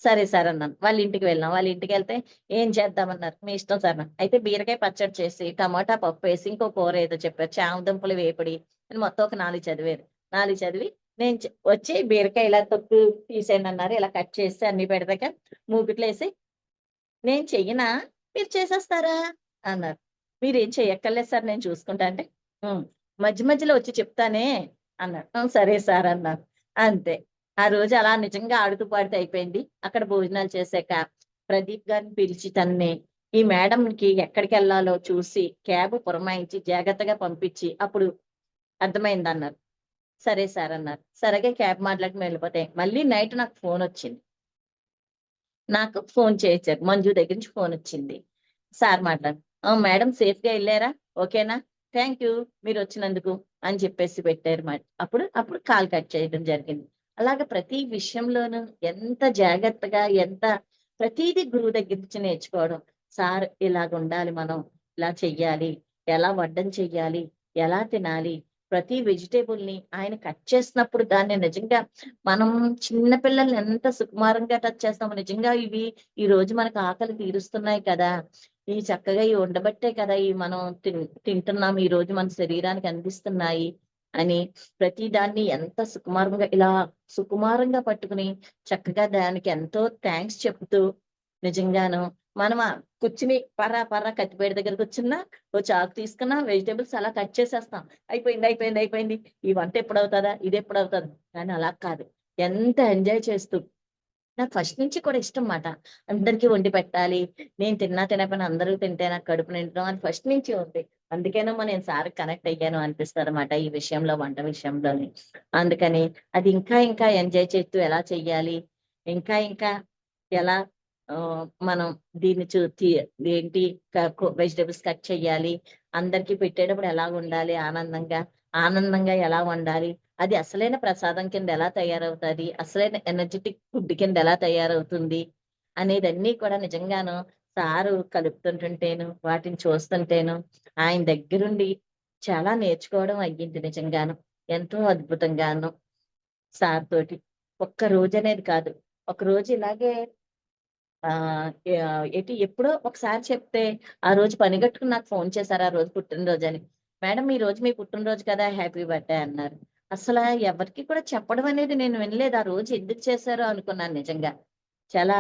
సరే సార్ అన్నాను. వాళ్ళ ఇంటికి వెళ్ళాం. వాళ్ళ ఇంటికెళ్తే ఏం చేద్దామన్నారు. మీ ఇష్టం సార్ అన్నాను. అయితే బీరకాయ పచ్చడి చేసి, టమాటా పప్పేసి, ఇంకో కూర ఏదో చెప్పారు. చామదుంపలు వేపుడి అని మొత్తం ఒక 4 చదివారు. 4 చదివి నేను వచ్చి బీరకాయ ఇలా తొక్కు తీసేయండి అన్నారు. ఇలా కట్ చేసి అన్ని పెడతాక మూకిట్లో ఏసి, "నేను చెయ్యనా? మీరు చేసేస్తారా?" అన్నారు. "మీరేం చెయ్యక్కర్లేదు సార్, నేను చూసుకుంటా" అంటే, "హ్మ్. మధ్య మధ్యలో వచ్చి చెప్తానే" అన్నారు. "సరే సార్" అన్నాను. అంతే. ఆ రోజు అలా నిజంగా ఆడుతూ పాడుతూ అయిపోయింది. అక్కడ భోజనాలు చేశాక ప్రదీప్ గారిని పిలిచి తనని ఈ మేడంకి ఎక్కడికెళ్ళాలో చూసి క్యాబ్ పురమాయించి జాగ్రత్తగా పంపించి అప్పుడు అర్థమైందన్నారు. సరే సార్ అన్నారు. సరేగా క్యాబ్ మాట్లాడుకొని వెళ్ళిపోతే మళ్ళీ నైట్ నాకు ఫోనొచ్చింది. నాకు ఫోన్ చేశారు. మంజు దగ్గర నుంచి ఫోనొచ్చింది. సార్ మేడం సేఫ్‌గా ఎళ్లారా? ఓకేనా? థాంక్ యూ మీరొచ్చినందుకు అని చెప్పేసి పెట్టారు అప్పుడు అప్పుడు కాల్ కట్ చేయడం జరిగింది. అలాగా ప్రతి విషయంలోనూ ఎంత జాగ్రత్తగా ప్రతీదీ గురువు దగ్గర నుంచి నేర్చుకోవడం. సార్ ఇలాగుండాలి మనం, ఇలా చెయ్యాలి, ఎలా వడ్డన చెయ్యాలి, ఎలా తినాలి, ప్రతి వెజిటబుల్‌ని ఆయన కట్ చేసినప్పుడు దాన్ని నిజంగా మనం చిన్న పిల్లల్ని ఎంత సుకుమారంగా టచ్ చేస్తామో నిజంగా ఈ రోజు మనకు ఆకలి తీరుస్తున్నాయి కదా! ఈ చక్కగా ఇవి ఉండబట్టే కదా! ఇవి మనం తింటున్నాం. ఈ రోజు మన శరీరానికి అందిస్తున్నాయి అని ప్రతి దాన్ని ఎంత సుకుమారంగా పట్టుకుని చక్కగా దానికి ఎంతో థాంక్స్ చెప్తూ నిజంగాను మనం కూర్చుని పర్రా కత్తిపీట దగ్గర కూర్చున్నా, ఓ చాకు తీసుకున్నా వెజిటబుల్స్ అలా కట్ చేసేస్తాం. అయిపోయింది. ఈ వంట ఎప్పుడవుతదా? ఇదెప్పుడవుతదా? కానీ అలా కాదు. ఎంత ఎంజాయ్ చేస్తూ నాకు ఫస్ట్ నుంచి కూడా ఇష్టం మాట. అందరికీ వండి పెట్టాలి. నేను తిన్నా తినకపోయినా అందరూ తింటే నాకు కడుపు నిండడం అని ఫస్ట్ నుంచి ఉంది. అందుకేనేమో నేను సార్‌కి కనెక్ట్ అయ్యాను అనిపిస్తదన్నమాట ఈ విషయంలో, వంట విషయంలోని. అందుకని అది ఇంకా ఎంజాయ్ చేస్తూ ఎలా చెయ్యాలి? ఇంకా ఎలా మనం దీన్ని చు తి ఏంటి వెజిటబుల్స్ కట్ చేయాలి? అందరికి పెట్టేటప్పుడు ఎలాగుండాలి ఆనందంగా ఎలా వండాలి? అది అసలైన ప్రసాదం కింద ఎలా తయారవుతది? అసలైన ఎనర్జిటిక్ ఫుడ్ కింద ఎలా తయారవుతుంది? అనేదన్నీ కూడా నిజంగాను సారు కలుపుతుంటుంటేను, వాటిని చూస్తుంటేను, ఆయన దగ్గరుండి చాలా నేర్చుకోవడం అయ్యింది నిజంగాను. ఎంతో అద్భుతంగాను సార్ తోటి. ఒక్క రోజనేది కాదు. ఒకరోజు ఇలాగే ఎప్పుడో ఒకసారి చెప్తే, ఆ రోజు పనిగట్టుకుని నాకు ఫోను చేశారు. ఆ రోజు పుట్టినరోజని. "మేడం ఈరోజు మీ పుట్టినరోజు కదా! హ్యాపీ బర్త్‌డే" అన్నారు. అసలా ఎవరికీ కూడా చెప్పడం అనేది నేను వినలేదు. ఆ రోజు ఎందుకు చేశారో అనుకున్నాను నిజంగా. చాలా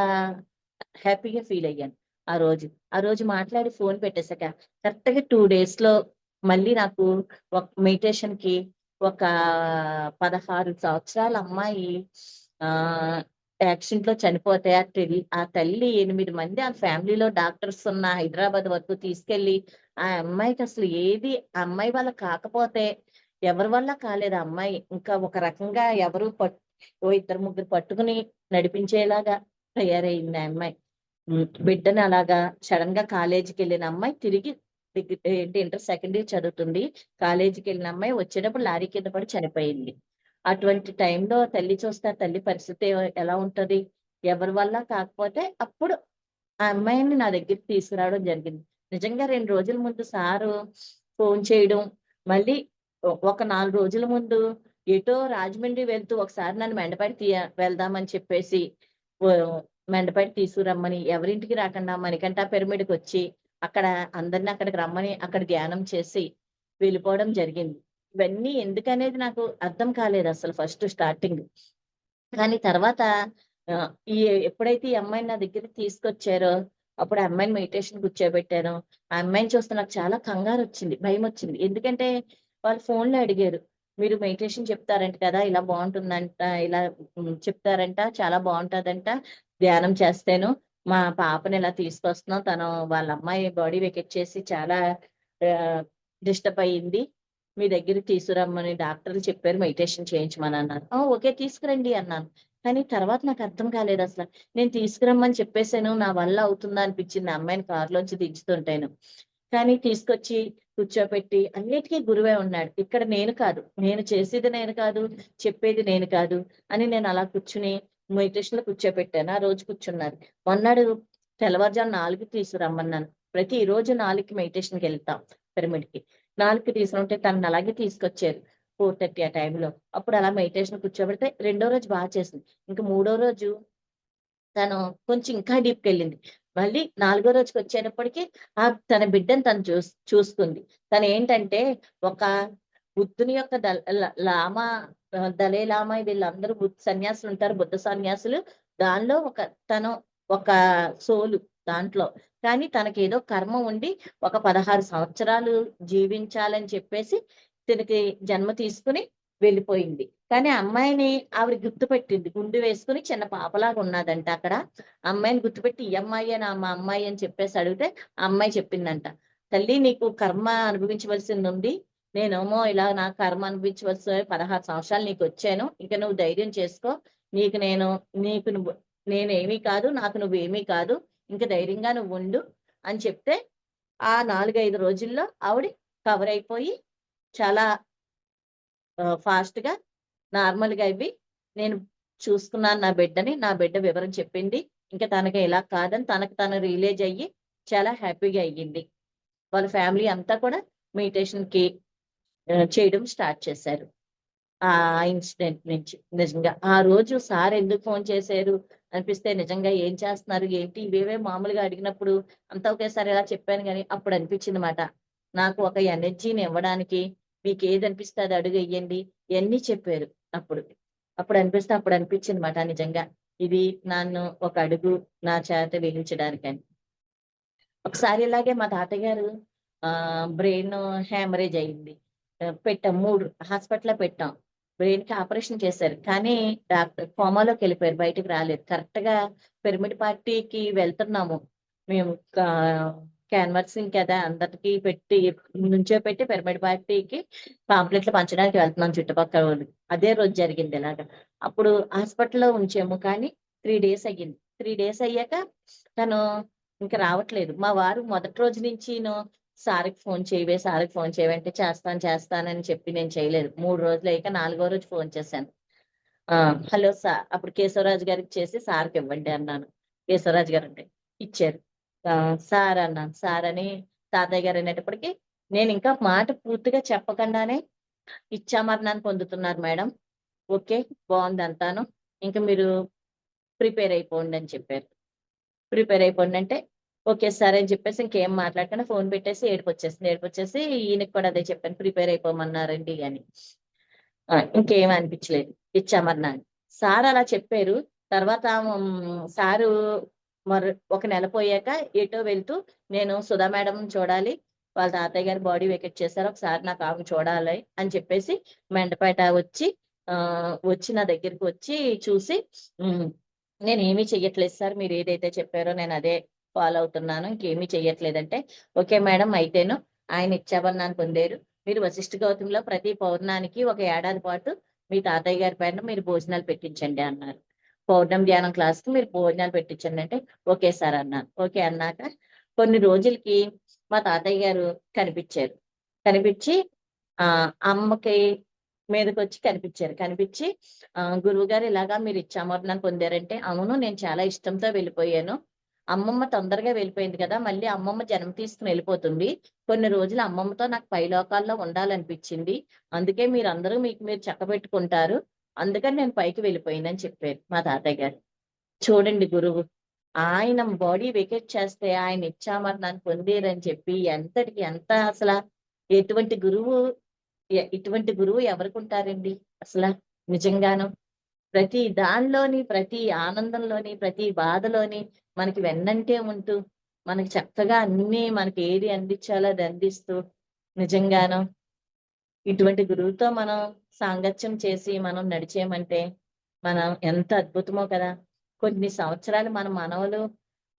హ్యాపీగా ఫీలయ్యాను ఆ రోజు. ఆ రోజు మాట్లాడి ఫోను పెట్టేసాక కరెక్ట్‌గా 2 డేస్‌లో మళ్ళీ నాకు మెడిటేషన్‌కి ఒక 16 సంవత్సరాల అమ్మాయి ఆహ్, యాక్సిడెంట్‌లో చనిపోతే ఆ తల్లి 8 మంది ఆ ఫ్యామిలీలో డాక్టర్స్ ఉన్న హైదరాబాద్ వరకు తీసుకెళ్ళి, ఆ అమ్మాయికసలు ఆ అమ్మాయి వల్ల కాకపోతే ఎవరి వల్ల కాలేదు ఆ అమ్మాయి. ఇంకా ఒక రకంగా ఓ ఇద్దరు ముగ్గురు పట్టుకుని నడిపించేలాగా తయారయింది ఆ అమ్మాయి. బిడ్డని అలాగా సడెన్‌గా కాలేజీకెళ్ళిన అమ్మాయి తిరిగి డిగ్రీ ఏంటి ఇంటర్ సెకండ్ ఇయర్ చదువుతుంది. కాలేజీకి వెళ్ళిన అమ్మాయి వచ్చేటప్పుడు లారీ కింద పడి చనిపోయింది. అటువంటి టైంలో తల్లి చూస్తే ఆ తల్లి పరిస్థితి ఎలా ఉంటది? ఎవరి వల్ల కాకపోతే అప్పుడు ఆ అమ్మాయిని నా దగ్గరికి తీసుకురావడం జరిగింది. నిజంగా 2 రోజుల ముందు సారు ఫోన్ చేయడం, మళ్ళీ ఒక 4 రోజుల ముందు ఎటో రాజమండ్రి వెళ్తూ ఒకసారి నన్ను మెండపేట వెళ్దామని చెప్పేసి మెండపేట తీసుకురమ్మని, ఎవరింటికి రాకుండా మణికంఠ పిరమిడ్‌కొచ్చి అక్కడ అందరిని అక్కడికి రమ్మని అక్కడ ధ్యానం చేసి వెళ్ళిపోవడం జరిగింది. ఇవన్నీ ఎందుకనేది నాకు అర్థం కాలేదసలు ఫస్ట్ స్టార్టింగ్. కానీ తర్వాత ఆహ్, ఈ ఎప్పుడైతే ఈ అమ్మాయిని నా దగ్గరికి తీసుకొచ్చారో, అప్పుడు ఆ అమ్మాయిని మెడిటేషన్ కూర్చోబెట్టాను. ఆ అమ్మాయిని చూస్తే నాకు చాలా కంగారొచ్చింది, భయమొచ్చింది. ఎందుకంటే వాళ్ళు ఫోన్‌లో అడిగారు. "మీరు మెడిటేషన్ చెప్తారంట కదా! ఇలా బావుంటుందంట, ఇలా చెప్తారంట, చాలా బావుంటదంట. ధ్యానం చేస్తేను. మా పాపని ఇలా తీసుకొస్తున్నాం. తను వాళ్ళ అమ్మాయి బాడీ వెకేట్ చేసి చాలా ఆహ్, డిస్టర్బ్ అయింది. మీ దగ్గరికి తీసుకురమ్మని డాక్టర్లు చెప్పారు. మెడిటేషన్ చేయించమనన్నారు." "ఆ! ఓకే. తీసుకురండి" అన్నాను. కానీ తర్వాత నాకు అర్థం కాలేదసల. నేను తీసుకురమ్మని చెప్పేసాను. నా వల్ల అవుతుందా అనిపించింది ఆ అమ్మాయిని కారులోంచి దించుతుంటేను. కానీ తీసుకొచ్చి కూర్చోపెట్టి అన్నిటికీ గురువే ఉన్నాడు. ఇక్కడ నేను కాదు. నేను చేసేది నేను కాదు. చెప్పేది నేను కాదు అని నేను అలా కూర్చొని మెడిటేషన్‌లో కూర్చోపెట్టాను. ఆ రోజు కూర్చున్నారు. మొన్నాడు తెల్లవారుజామున 4కి తీసుకురమ్మన్నాను. ప్రతిరోజు 4కి మెడిటేషన్‌కెళ్తాం పిరమిడ్‌కి. 4కి తీసుకుంటే తనని అలాగే తీసుకొచ్చారు. 4:30 ఆ టైంలో. అప్పుడు అలా మెడిటేషన్ కూర్చోబెడితే రెండో రోజు చేసింది. ఇంక మూడో రోజు తను కొంచెం ఇంకా డీప్‌కెళ్ళింది. మళ్ళీ నాలుగో రోజుకొచ్చేటప్పటికి తన బిడ్డని తను చూసుకుంది. తనేంటంటే ఒక బుద్ధుని యొక్క లామా దలై లామా వీళ్ళందరూ సన్యాసులుంటారు. బుద్ధ సన్యాసులు. దానిలో తను ఒక సోలు దాంట్లో. కానీ తనకేదో కర్మ ఉండి ఒక 16 సంవత్సరాలు జీవించాలని చెప్పేసి తినకి జన్మ తీసుకొని వెళ్ళిపోయింది. కానీ ఆ అమ్మాయిని ఆవిడ గుర్తుపట్టింది. గుండు వేసుకొని చిన్న పాపలాగా ఉన్నాదంట అక్కడ. అమ్మాయిని గుర్తుపెట్టి ఈ అమ్మాయేనా మా అమ్మాయి అని చెప్పేసి అడిగితే, ఆ అమ్మాయి చెప్పిందంట. "తల్లి నీకు కర్మ అనుభవించవలసిందుంది. నేనేమో ఇలా నా కర్మ అనుభవించవలసి 16 సంవత్సరాలు నీకొచ్చాను. ఇక నువ్వు ధైర్యం చేసుకో. నీకు నేను నీకు నువ్వు నేనేమీ కాదు. నాకు నువ్వేమీ కాదు. ఇంక ధైర్యంగా నువ్వుండు" అని చెప్తే, ఆ 4, 5 రోజుల్లో ఆవిడ కవర్ అయిపోయి చాలా ఫాస్ట్‌గా నార్మల్‌గా అయ్యి, నేను చూసుకున్నాను నా బిడ్డని. నా బిడ్డ వివరం చెప్పింది. ఇంక తనకి ఇలా కాదని తనకు తను రియలైజ్ అయ్యి చాలా హ్యాపీగా అయ్యింది. వాళ్ళ ఫ్యామిలీ అంతా కూడా మెడిటేషన్‌కి చేయడం స్టార్ట్ చేశారు. ఆ ఇన్సిడెంట్ నుంచి. నిజంగా. ఆ రోజు సార్ ఎందుకు ఫోను చేశారు అనిపిస్తే నిజంగా ఏం చేస్తున్నారు? ఏంటి? ఇవేవే మామూలుగా అడిగినప్పుడు అంతా ఒకేసారి ఇలా చెప్పాను గానీ, అప్పుడు అనిపించిందన్నమాట. నాకు ఒక ఎనర్జీని ఇవ్వడానికి మీకేదనిపిస్తే అది అడుగెయ్యండి. ఇయన్నీ చెప్పారు అప్పుడు. అప్పుడు అనిపించిందన్నమాట నిజంగా. ఇది నన్ను ఒక అడుగు నా చేత వేయించడానికని. ఒకసారి ఇలాగే మా తాతయ్య గారు బ్రెయిన్ హ్యామరేజ్ అయింది. పెట్టాం 3 హాస్పిటల్‌లో పెట్టాం. బ్రెయిన్‌కి ఆపరేషన్ చేశారు. కానీ డాక్టర్ కోమాలోకెళ్ళిపోయారు. బయటికి రాలేదు. కరెక్ట్‌గా పిరమిడ్ పార్టీకి వెళ్తున్నాము. మేము క్యాన్వాసింగ్ కదా! అందరికి పెట్టి నుంచోపెట్టి పిరమిడ్ పార్టీకి పాంప్లెట్‌లు పంచడానికి వెళ్తున్నాం చుట్టుపక్కల వాళ్ళకి. అదే రోజు జరిగింది ఇలాగ. అప్పుడు హాస్పిటల్‌లో ఉంచాము. కానీ 3 డేస్ అయ్యింది. 3 డేస్ అయ్యాక తను ఇంక రావట్లేదు. మా వారు మొదటి రోజు నుంచీను సార్‌కి ఫోను చేయవే, సార్‌కి ఫోను చేయవే అంటే చేస్తానని చెప్పి నేను చేయలేదు. 3 రోజులయ్యాక నాలుగో రోజు ఫోను చేశాను. ఆ! హలో అప్పుడు కేశవరాజు గారికి చేసి సార్‌కివ్వండి అన్నాను. కేశవరాజు గారంటే ఇచ్చారు. సార్ అన్నాను. సార్ అని తాతయ్య గారు అనేటప్పటికి నేనింకా మాట పూర్తిగా చెప్పకుండానే ఇచ్చామరణాన్ని పొందుతున్నారు మేడం. ఓకే. బావుందంతాను. ఇంక మీరు ప్రిపేర్ అయిపోండి అని చెప్పారు. ప్రిపేర్ అయిపోండి అంటే, ఓకే సార్ అని చెప్పేసి ఇంకేం మాట్లాడకుండా ఫోన్ పెట్టేసి ఏడుపొచ్చేసింది. ఏడుపొచ్చేసి ఈయనకి కూడా అదే చెప్పాను. ప్రిపేర్ అయిపోమన్నారండి అని. ఇంకేం అనిపించలేదు. ఇచ్చామన్నాను. సార్ అలా చెప్పారు. తర్వాత సారు ఒక నెల పోయాక ఎటో వెళ్తూ నేను సుధా మేడంని చూడాలి. వాళ్ళ తాతయ్య గారు బాడీ వెకేట్ చేశారు. ఒకసారి నాకు ఆమెను చూడాలి అని చెప్పేసి మెండపేట వచ్చి నా దగ్గరికి వచ్చి చూసి హ్మ్. నేనేమి చెయ్యట్లేదు సార్. మీరేదైతే చెప్పారో నేనదే ఫాలో అవుతున్నాను. ఇంకేమీ చెయ్యట్లేదంటే, ఓకే మేడం అయితేను ఆయన ఇచ్చామన్నాను పొందారు. మీరు వశిష్ఠ గౌతమిలో ప్రతి పౌర్ణానికి ఒక ఏడాది పాటు మీ తాతయ్య గారి పేరున మీరు భోజనాలు పెట్టించండి అన్నారు. పౌర్ణమి ధ్యానం క్లాస్‌కి మీరు భోజనాలు పెట్టించండి అంటే, ఓకే సార్ అన్నాను. ఓకే అన్నాక కొన్ని రోజులకి మా తాతయ్య గారు కనిపించారు. కనిపించి అమ్మకి మీదకొచ్చి కనిపించారు. కనిపించి గురువుగారు ఇలాగా మీరు ఇచ్చామరణాన్ని పొందారంటే, అవును నేను చాలా ఇష్టంతో వెళ్ళిపోయాను. అమ్మమ్మ తొందరగా వెళ్ళిపోయింది కదా! మళ్ళీ అమ్మమ్మ జన్మ తీసుకొని వెళ్ళిపోతుంది. కొన్ని రోజులు అమ్మమ్మతో నాకు పైలోకాల్లో ఉండాలనిపించింది. అందుకే మీరందరూ మీకు మీరు చక్కబెట్టుకుంటారు. అందుకని నేను పైకి వెళ్ళిపోయానని చెప్పారు మా తాతయ్య గారు. చూడండి గురువు. ఆయన బాడీ వెకేట్ చేస్తే ఆయన ఇచ్చామరణాన్ని పొందారని చెప్పి ఎంతటికి ఎంత అసల ఎటువంటి గురువు ఇటువంటి గురువు ఎవరికుంటారండి అసల నిజంగాను. ప్రతి దానిలోని, ప్రతి ఆనందంలోని, ప్రతి బాధలోని మనకి వెన్నంటే ఉంటూ, మనకి చక్కగా అన్నీ మనకి ఏది అందించాలో అది అందిస్తూ నిజంగాను ఇటువంటి గురువుతో మనం సాంగత్యం చేసి మనం నడిచామంటే మనం ఎంత అద్భుతమో కదా! కొన్ని సంవత్సరాలు మన మనవలు,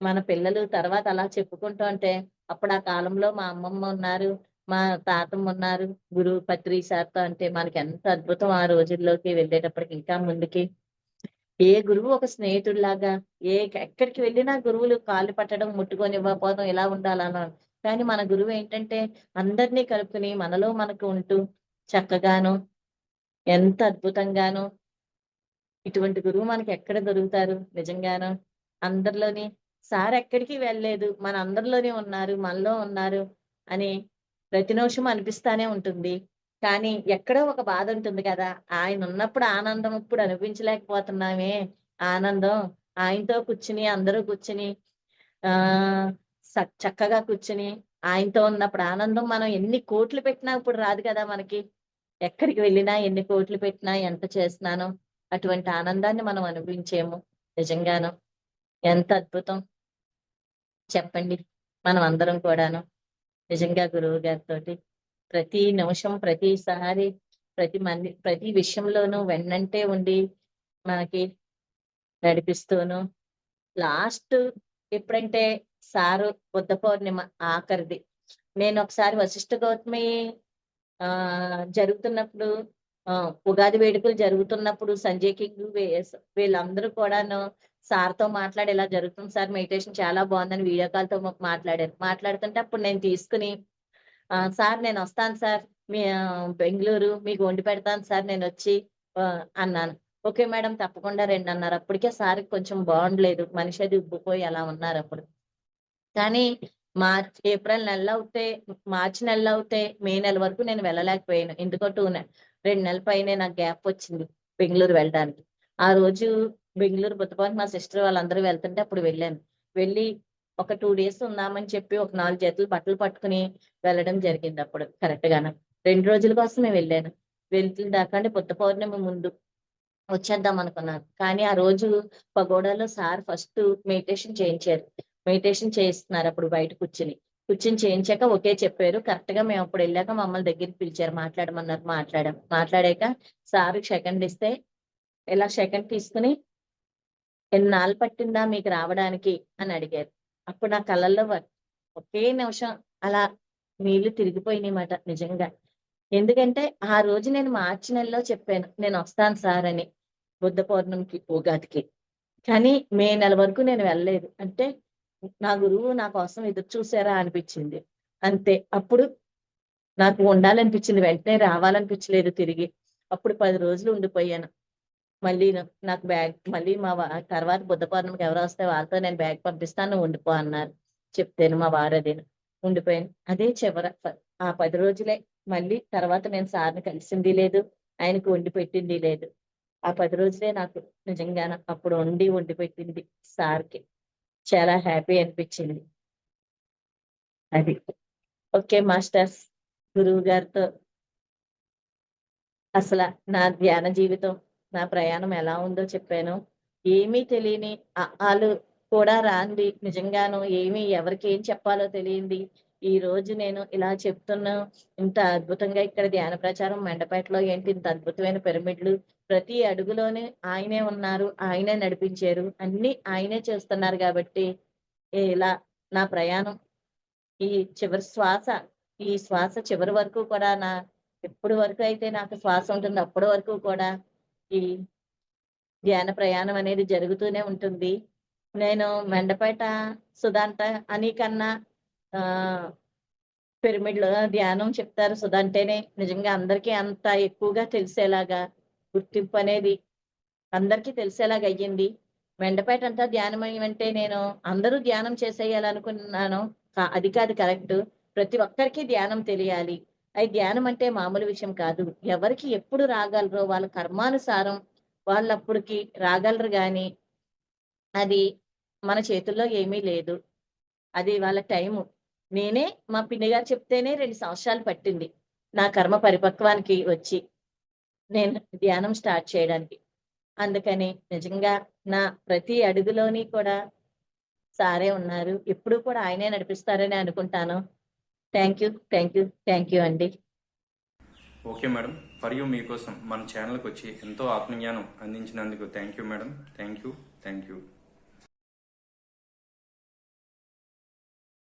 మన పిల్లలు తర్వాత అలా చెప్పుకుంటూ ఉంటే, అప్పుడు ఆ కాలంలో మా అమ్మమ్మ ఉన్నారు, మా తాతమ్మ ఉన్నారు, గురువు పత్రి సార్‌తో అంటే మనకెంత అద్భుతం ఆ రోజుల్లోకి వెళ్ళేటప్పటికి ఇంకా ముందుకి. ఏ గురువు ఒక స్నేహితుడిలాగా ఎక్కడికి వెళ్ళినా గురువులు కాళ్ళు పట్టడం, ముట్టుకొనివ్వకపోవడం ఇలా ఉండాలన్నారు. కానీ మన గురువేంటంటే అందరినీ కలుపుకొని మనలో మనకు ఉంటూ చక్కగాను, ఎంత అద్భుతంగాను ఇటువంటి గురువు మనకెక్కడ దొరుకుతారు నిజంగాను. అందరిలోని సార్ ఎక్కడికి వెళ్ళలేదు. మన అందరిలోనే ఉన్నారు, మనలో ఉన్నారు అని ప్రతి నిమిషం అనిపిస్తానే ఉంటుంది. కానీ ఎక్కడో ఒక బాధ ఉంటుంది కదా! ఆయనున్నప్పుడు ఆనందం ఇప్పుడు అనిపించలేకపోతున్నామే ఆనందం. ఆయనతో కూర్చుని అందరూ కూర్చుని ఆహ్, చక్కగా కూర్చుని ఆయనతో ఉన్నప్పుడు ఆనందం మనం ఎన్ని కోట్లు పెట్టినా ఇప్పుడు రాదు కదా మనకి. ఎక్కడికి వెళ్ళినా, ఎన్ని కోట్లు పెట్టినా, ఎంత చేసినానో అటువంటి ఆనందాన్ని మనం అనుభవించేము. నిజంగాను. ఎంత అద్భుతం చెప్పండి. మనం అందరం కూడాను. నిజంగా గురువు గారితోటి ప్రతి నిమిషం, ప్రతిసారి, ప్రతి విషయంలోనూ వెన్నంటే ఉండి మనకి నడిపిస్తూను లాస్ట్ ఎప్పుడంటే సారు బుద్ధ పౌర్ణిమ ఆఖరిది. నేనొకసారి వశిష్ఠ గౌతమి జరుగుతున్నప్పుడు ఉగాది వేడుకలు జరుగుతున్నప్పుడు సంజయ్ కింగ్ వీళ్ళందరూ కూడాను సార్‌తో మాట్లాడి ఇలా జరుగుతుంది సార్ మెడిటేషన్ చాలా బావుందని వీడియో కాల్‌తో మాట్లాడారు. మాట్లాడుతుంటే అప్పుడు నేను తీసుకొని సార్ నేనొస్తాను సార్. బెంగుళూరు మీకు వండి పెడతాను సార్ నేనొచ్చి అన్నాను. ఓకే మేడం తప్పకుండా రండన్నారు. అప్పటికే సార్‌కి కొంచెం బావుండలేదు. మనిషి అది ఉబ్బిపోయి అలా ఉన్నారప్పుడు. కానీ ఏప్రిల్ నెలలవుతే, మార్చి నెలలవుతే, మే నెల వరకు నేను వెళ్ళలేకపోయాను. ఎందుకో 2 నెలల పైనే నాకు గ్యాప్ వచ్చింది బెంగుళూరు వెళ్ళడానికి. ఆ రోజు బెంగుళూరు బుద్ధపౌర్ణిమ మా సిస్టర్ వాళ్ళందరూ వెళ్తుంటే అప్పుడు వెళ్ళాను. వెళ్ళి ఒక 2 డేస్ ఉందామని చెప్పి ఒక 4 జతలు బట్టలు పట్టుకొని వెళ్ళడం జరిగిందప్పుడు కరెక్ట్‌గాను. 2 రోజుల కోసమే వెళ్ళాను. వెళ్తున్న దాకా అంటే బుద్ధ పౌర్ణమి ముందు వచ్చేద్దాం అనుకున్నాను. కానీ ఆ రోజు పగోడాలో సార్ ఫస్ట్ మెడిటేషన్ చేయించారు. మెడిటేషన్ చేయిస్తున్నారు అప్పుడు బయట కూర్చొని. కూర్చొని చేయించాక ఓకే చెప్పారు. కరెక్ట్‌గా మేమప్పుడు ఎళ్ళాక మమ్మల్ని దగ్గరికి పిలిచారు. మాట్లాడమన్నారు. మాట్లాడాం. మాట్లాడాక సార్‌కి సెకండ్ ఇస్తే ఇలా సెకండ్ తీసుకొని "ఎన్నాళ్ళు పట్టిందా మీకు రావడానికి" అని అడిగారు. అప్పుడు నా కళ్ళల్లో ఒకే నిమిషం అలా నీళ్లు తిరిగిపోయినాయిమాట నిజంగా. ఎందుకంటే ఆ రోజు నేను మార్చి నెలలో చెప్పాను. నేనొస్తాను సార్ అని. బుద్ధ పౌర్ణమికి, ఉగాదికి. కానీ మే నెల వరకు నేను వెళ్ళలేదు. అంటే నా గురువు నా కోసం ఎదురు చూసారా అనిపిచ్చింది. అంతే. అప్పుడు నాకు ఉండాలనిపిచ్చింది. వెంటనే రావాలనిపిచ్చలేదు తిరిగి. అప్పుడు 10 రోజులు ఉండిపోయాను. మళ్ళీను నాకు మళ్ళీ తర్వాత బుద్ధ పౌర్ణమికి ఎవరొస్తే వాళ్ళతో నేను బ్యాగ్ పంపిస్తాను. నువ్వు ఉండిపో అన్నారు. చెప్తేను మా వారదిను. ఉండిపోయాను. అదే చివర ఆ 10 రోజులే. మళ్ళీ తర్వాత నేను సార్‌ని కలిసింది లేదు. ఆయనకి వండి పెట్టింది లేదు. ఆ 10 రోజులే నాకు నిజంగాన అప్పుడు వండి పెట్టింది సార్‌కి. చాలా హ్యాపీ అనిపిచ్చింది. అది. Okay masters. గురువు గారితో అసల నా ధ్యాన జీవితం, నా ప్రయాణం ఎలా ఉందో చెప్పాను. ఏమీ తెలియని ఆలు కూడా రానిది నిజంగాను ఎవరికి ఏం చెప్పాలో తెలియంది. ఈరోజు నేను ఇలా చెప్తున్నా ఇంత అద్భుతంగా ఇక్కడ ధ్యాన ప్రచారం మెండపేటలో ఏంటి ఇంత అద్భుతమైన పిరమిడ్లు. ప్రతి అడుగులోనే ఆయనే ఉన్నారు. ఆయనే నడిపించారు. అన్నీ ఆయనే చేస్తున్నారు గాబట్టి ఇలా నా ప్రయాణం ఈ చివరి శ్వాస, ఈ శ్వాస చివరి వరకు కూడా ఎప్పటి వరకు అయితే నాకు శ్వాస ఉంటుందో అప్పటి వరకు కూడా ఈ ధ్యాన ప్రయాణం అనేది జరుగుతూనే ఉంటుంది. నేను మెండపేట సుధాంత అని కన్నా ఆహ్, పిరమిడ్ లో ధ్యానం చెప్తారు సుధా అంటేనే నిజంగా అందరికీ అంత ఎక్కువగా తెలిసేలాగా గుర్తింపు అనేది అందరికీ తెలిసేలాగా అయ్యింది. మెండపేట అంతా ధ్యానమయం అంటే నేను అందరూ ధ్యానం చేసేయాలనుకున్నాను. అది కాదు కరెక్ట్. ప్రతి ఒక్కరికి ధ్యానం తెలియాలి. అది ధ్యానం అంటే మామూలు విషయం కాదు. ఎవరికి ఎప్పుడు రాగలరో వాళ్ళ కర్మానుసారం వాళ్ళప్పటికి రాగలరు గాని, అది మన చేతుల్లో ఏమీ లేదు. అది వాళ్ళ టైము. నేనే మా పిన్ని గారు చెప్తేనే 2 సంవత్సరాలు పట్టింది. నా కర్మ పరిపక్వానికి వచ్చి, నేను ధ్యానం స్టార్ట్ చేయడానికి. అందుకని నిజంగా నా ప్రతి అడుగులోని కూడా సారే ఉన్నారు. ఎప్పుడూ కూడా ఆయనే నడిపిస్తారని అనుకుంటాను. Thank you. Thank you. Thank you అండి. Okay madam. మరియు మీకోసం మన ఛానల్కి వచ్చి ఎంతో ఆత్మజ్ఞానం అందించినందుకు thank you madam. Thank you. Thank you.